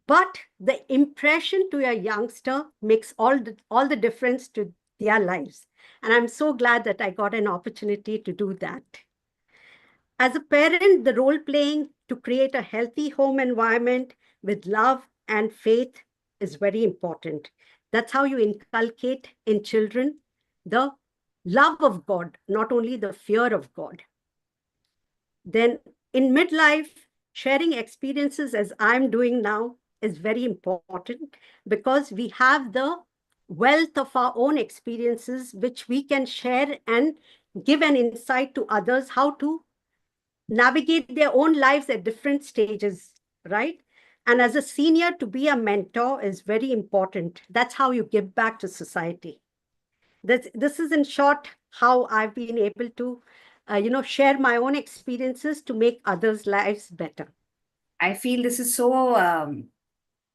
But the impression to a youngster makes all the difference to their lives. And I'm so glad that I got an opportunity to do that. As a parent, the role playing to create a healthy home environment with love and faith is very important. That's how you inculcate in children the love of God, not only the fear of God. Then in midlife, sharing experiences as I'm doing now is very important because we have the wealth of our own experiences, which we can share and give an insight to others how to navigate their own lives at different stages, right? And as a senior, to be a mentor is very important. That's how you give back to society. This is in short how I've been able to share my own experiences to make others' lives better. I feel this is so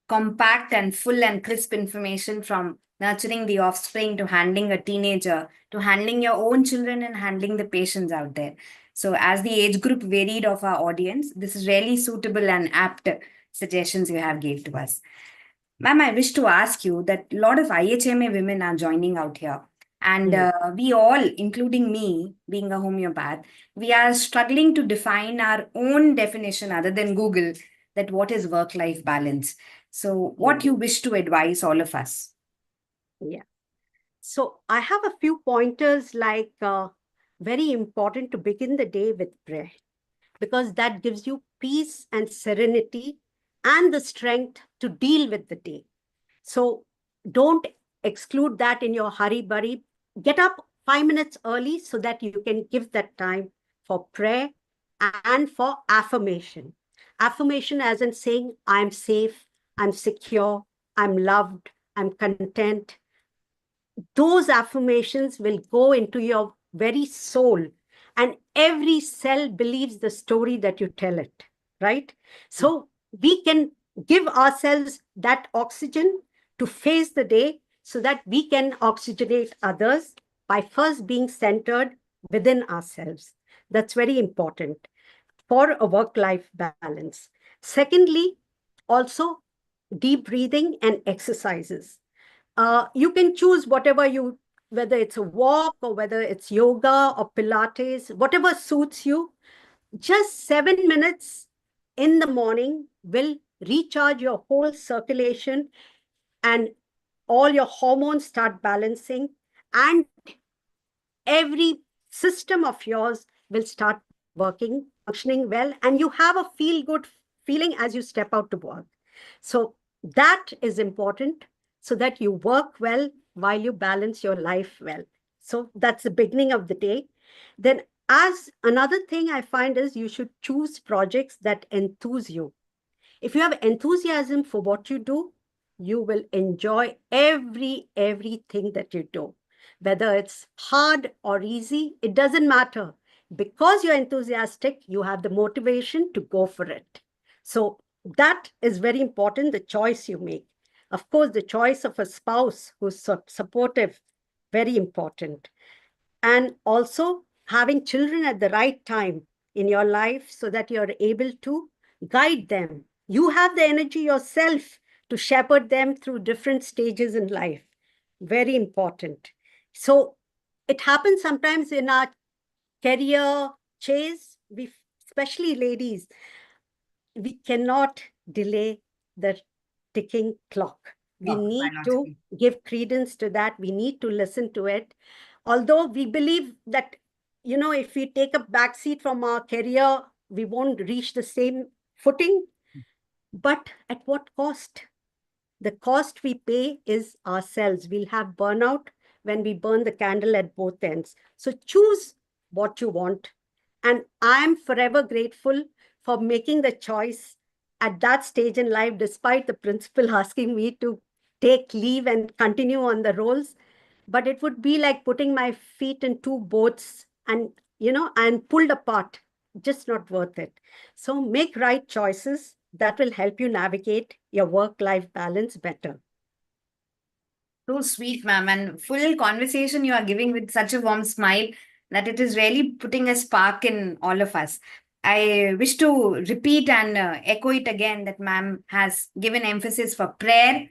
compact and full and crisp information, from nurturing the offspring to handling a teenager to handling your own children and handling the patients out there. So as the age group varied of our audience, this is really suitable and apt suggestions you have gave to us. Ma'am, I wish to ask you that a lot of IHMA women are joining out here. And we all, including me, being a homeopath, we are struggling to define our own definition other than Google, that what is work-life balance. So what you wish to advise all of us? Yeah. So I have a few pointers, like very important to begin the day with prayer, because that gives you peace and serenity and the strength to deal with the day. So don't exclude that in your hurry-burry. Get up 5 minutes early so that you can give that time for prayer and for affirmation. Affirmation as in saying, I'm safe, I'm secure, I'm loved, I'm content. Those affirmations will go into your very soul, and every cell believes the story that you tell it, right? So we can give ourselves that oxygen to face the day so that we can oxygenate others by first being centered within ourselves. That's very important for a work-life balance. Secondly, also deep breathing and exercises. You can choose whether it's a walk or whether it's yoga or Pilates, whatever suits you. Just 7 minutes in the morning will recharge your whole circulation and all your hormones start balancing, and every system of yours will start working, functioning well, and you have a feel-good feeling as you step out to work. So that is important so that you work well while you balance your life well. So that's the beginning of the day. Then as another thing I find is you should choose projects that enthuse you. If you have enthusiasm for what you do, you will enjoy everything that you do. Whether it's hard or easy, it doesn't matter. Because you're enthusiastic, you have the motivation to go for it. So that is very important, the choice you make. Of course, the choice of a spouse who's supportive, very important. And also having children at the right time in your life so that you're able to guide them. You have the energy yourself to shepherd them through different stages in life. Very important. So it happens sometimes in our career chase, especially ladies, we cannot delay the ticking clock. We need to give credence to that. We need to listen to it. Although we believe that, if we take a backseat from our career, we won't reach the same footing. But at what cost? The cost we pay is ourselves. We'll have burnout when we burn the candle at both ends. So choose what you want. And I'm forever grateful for making the choice at that stage in life, despite the principal asking me to take leave and continue on the roles. But it would be like putting my feet in two boats and, and pulled apart. Just not worth it. So make right choices that will help you navigate your work-life balance better. So sweet, ma'am, and full conversation you are giving with such a warm smile that it is really putting a spark in all of us. I wish to repeat and echo it again that ma'am has given emphasis for prayer,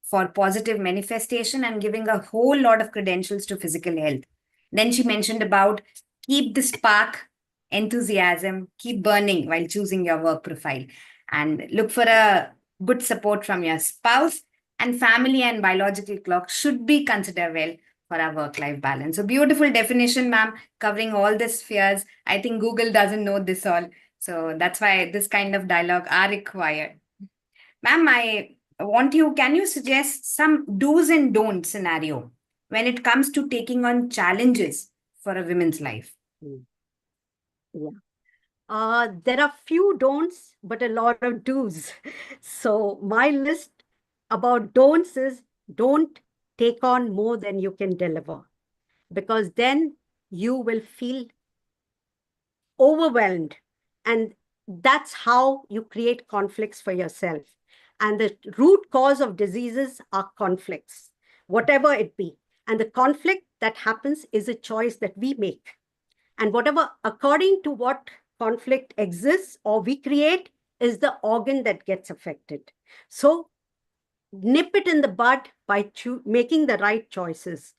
for positive manifestation, and giving a whole lot of credentials to physical health. Then she mentioned about keep the spark, enthusiasm, keep burning while choosing your work profile, and look for a good support from your spouse, and family and biological clock should be considered well for our work-life balance. So beautiful definition, ma'am, covering all the spheres. I think Google doesn't know this all. So that's why this kind of dialogue are required. Ma'am, can you suggest some do's and don'ts scenario when it comes to taking on challenges for a woman's life? Yeah. There are few don'ts, but a lot of do's. So my list about don'ts is don't take on more than you can deliver, because then you will feel overwhelmed. And that's how you create conflicts for yourself. And the root cause of diseases are conflicts, whatever it be. And the conflict that happens is a choice that we make. And whatever, according to what conflict exists or we create, is the organ that gets affected. So nip it in the bud by making the right choices.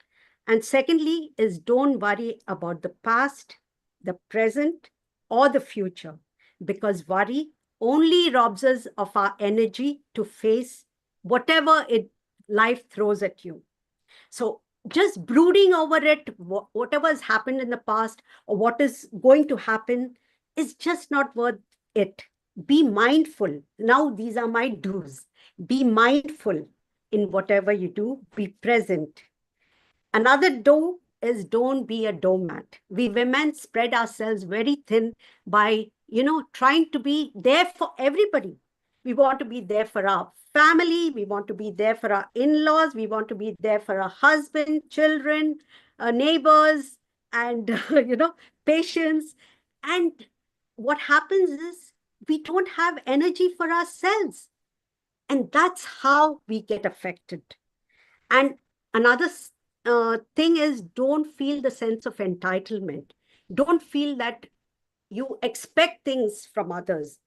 And secondly is don't worry about the past, the present, or the future, because worry only robs us of our energy to face whatever life throws at you. So just brooding over it, whatever has happened in the past or what is going to happen, is just not worth it. Be mindful. Now, these are my do's. Be mindful in whatever you do. Be present. Another do is don't be a doormat. We women spread ourselves very thin by, trying to be there for everybody. We want to be there for our family. We want to be there for our in-laws. We want to be there for our husband, children, neighbors, and, patients. And what happens is we don't have energy for ourselves. And that's how we get affected. And another thing is don't feel the sense of entitlement. Don't feel that you expect things from others.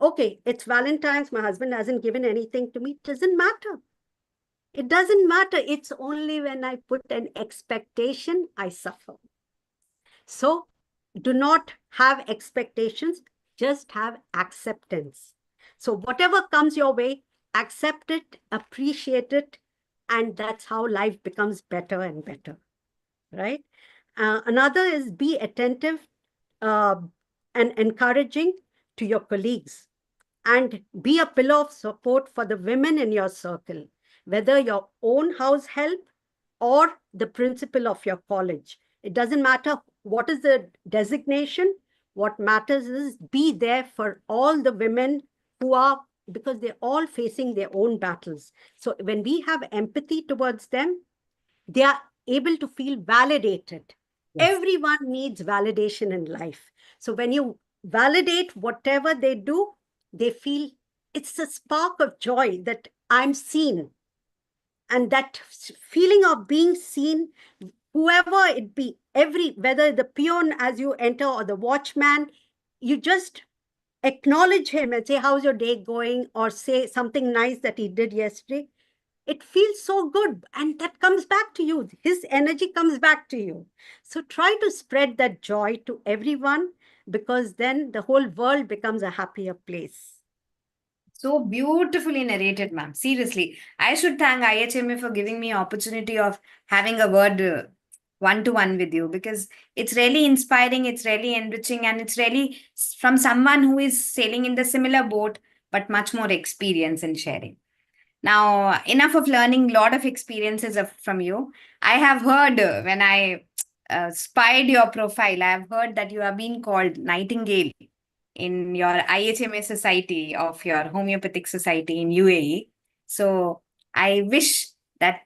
Okay, it's Valentine's. My husband hasn't given anything to me. It doesn't matter. It doesn't matter. It's only when I put an expectation, I suffer. So do not have expectations. Just have acceptance. So whatever comes your way, accept it, appreciate it, and that's how life becomes better and better, right? Another is be attentive and encouraging to your colleagues, and be a pillar of support for the women in your circle, whether your own house help or the principal of your college. It doesn't matter what is the designation. What matters is be there for all the women who are, because they're all facing their own battles. So when we have empathy towards them, they are able to feel validated. Yes. Everyone needs validation in life. So when you validate whatever they do, they feel it's a spark of joy that I'm seen. And that feeling of being seen, whoever it be, whether the peon as you enter or the watchman, you just acknowledge him and say, how's your day going? Or say something nice that he did yesterday. It feels so good, and that comes back to you. His energy comes back to you. So try to spread that joy to everyone, because then the whole world becomes a happier place. So beautifully narrated, ma'am. Seriously, I should thank IHMA for giving me opportunity of having a word one-to-one with you, because it's really inspiring, it's really enriching, and it's really from someone who is sailing in the similar boat, but much more experience in sharing. Now, enough of learning, lot of experiences from you. I have heard when I spied your profile, I have heard that you have been called Nightingale in your IHMA society of your homeopathic society in UAE. So I wish that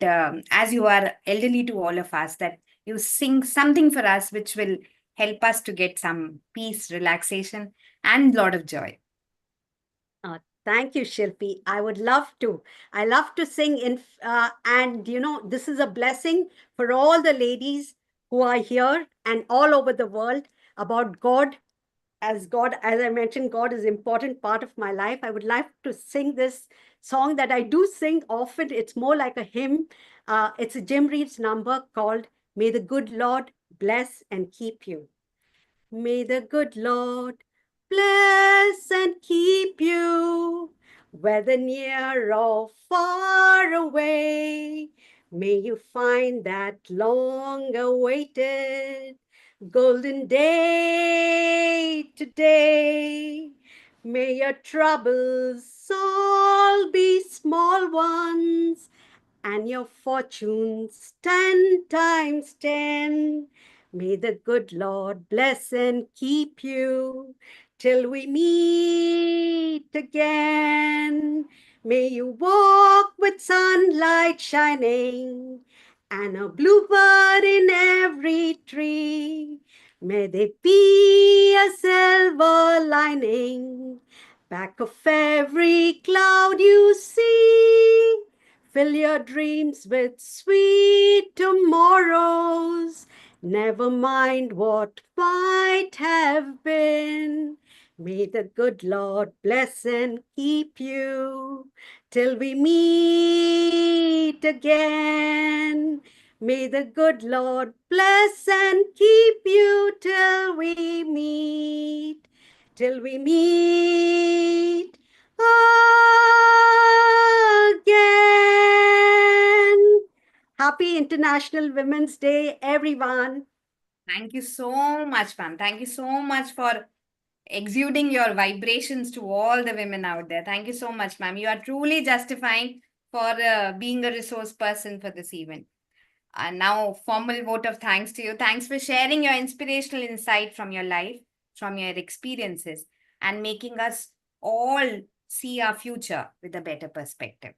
as you are elderly to all of us, that you sing something for us which will help us to get some peace, relaxation, and lot of joy. Thank you, Shilpi. I would love to. I love to sing and this is a blessing for all the ladies who are here and all over the world about God. As I mentioned, God is an important part of my life. I would like to sing this song that I do sing often. It's more like a hymn. It's a Jim Reeves number called May the Good Lord Bless and Keep You. May the good Lord bless and keep you, whether near or far away. May you find that long-awaited golden day today. May your troubles all be small ones, and your fortunes 10 times 10. May the good Lord bless and keep you till we meet again. May you walk with sunlight shining and a bluebird in every tree. May there be a silver lining back of every cloud you see. Fill your dreams with sweet tomorrows. Never mind what might have been. May the good Lord bless and keep you till we meet again. May the good Lord bless and keep you till we meet again. Happy International Women's Day, everyone. Thank you so much, ma'am. Thank you so much for exuding your vibrations to all the women out there. Thank you so much, ma'am. You are truly justifying for being a resource person for this event. And now, formal vote of thanks to you. Thanks for sharing your inspirational insight from your life, from your experiences, and making us all see our future with a better perspective.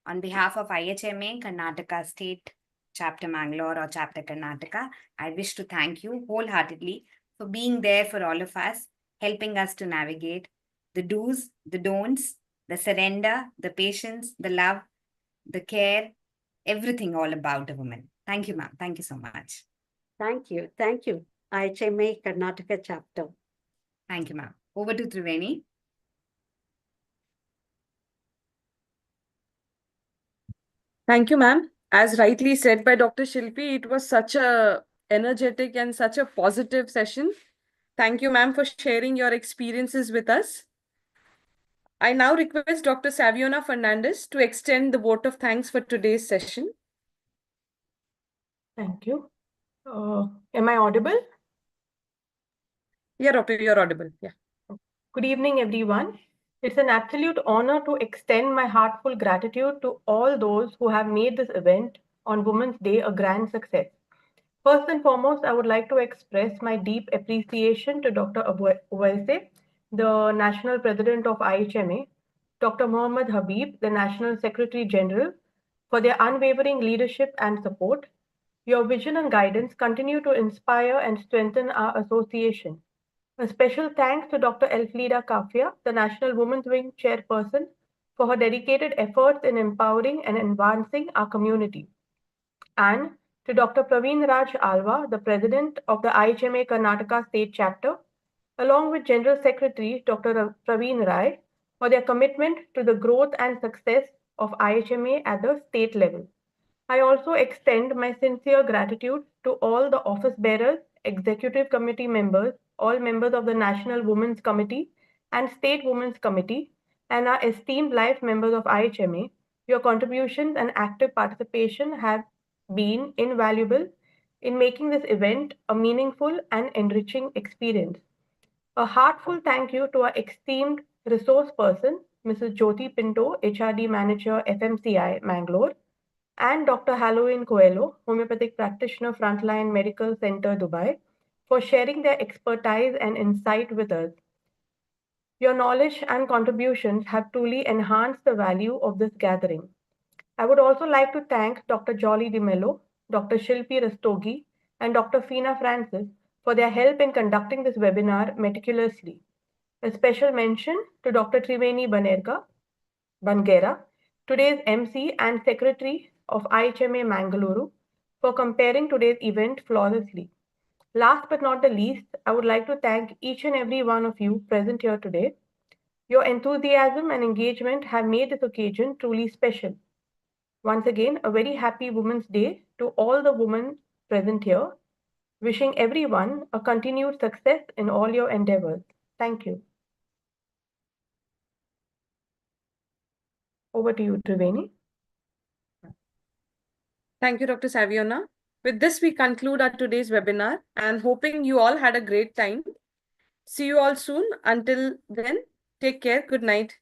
On behalf of IHMA, Karnataka State Chapter Mangalore or Chapter Karnataka, I wish to thank you wholeheartedly for being there for all of us, helping us to navigate the do's, the don'ts, the surrender, the patience, the love, the care, everything all about a woman. Thank you, ma'am. Thank you so much. Thank you. Thank you. IHMA Karnataka chapter. Thank you, ma'am. Over to Triveni. Thank you, ma'am. As rightly said by Dr. Shilpi, it was such a energetic and such a positive session. Thank you, ma'am, for sharing your experiences with us. I now request Dr. Saviona Fernandez to extend the vote of thanks for today's session. Thank you. Am I audible? Yeah, Doctor, you're audible. Yeah. Good evening, everyone. It's an absolute honor to extend my heartful gratitude to all those who have made this event on Women's Day a grand success. First and foremost, I would like to express my deep appreciation to Dr. Uwaise, the National President of IHMA, Dr. Mohammad Habib, the National Secretary General, for their unwavering leadership and support. Your vision and guidance continue to inspire and strengthen our association. A special thanks to Dr. Elfrida Kafia, the National Women's Wing Chairperson, for her dedicated efforts in empowering and advancing our community. And to Dr. Praveen Raj Alva, the President of the IHMA Karnataka State Chapter, along with General Secretary Dr. Praveen Rai, for their commitment to the growth and success of IHMA at the state level. I also extend my sincere gratitude to all the office bearers, executive committee members, all members of the National Women's Committee and State Women's Committee, and our esteemed life members of IHMA. Your contributions and active participation have been invaluable in making this event a meaningful and enriching experience. A heartfelt thank you to our esteemed resource person, Mrs. Jyoti Pinto, HRD Manager, FMCI, Mangalore, and Dr. Halloween Coelho, Homeopathic Practitioner, Frontline Medical Center, Dubai, for sharing their expertise and insight with us. Your knowledge and contributions have truly enhanced the value of this gathering. I would also like to thank Dr. Jolly Di Mello, Dr. Shilpi Rastogi, and Dr. Fina Francis for their help in conducting this webinar meticulously. A special mention to Dr. Triveni Bangera, today's MC and Secretary of IHMA Mangaluru, for comparing today's event flawlessly. Last but not the least, I would like to thank each and every one of you present here today. Your enthusiasm and engagement have made this occasion truly special. Once again, a very happy Women's Day to all the women present here. Wishing everyone a continued success in all your endeavors. Thank you. Over to you, Triveni. Thank you, Dr. Saviona. With this, we conclude our today's webinar and hoping you all had a great time. See you all soon. Until then, take care. Good night.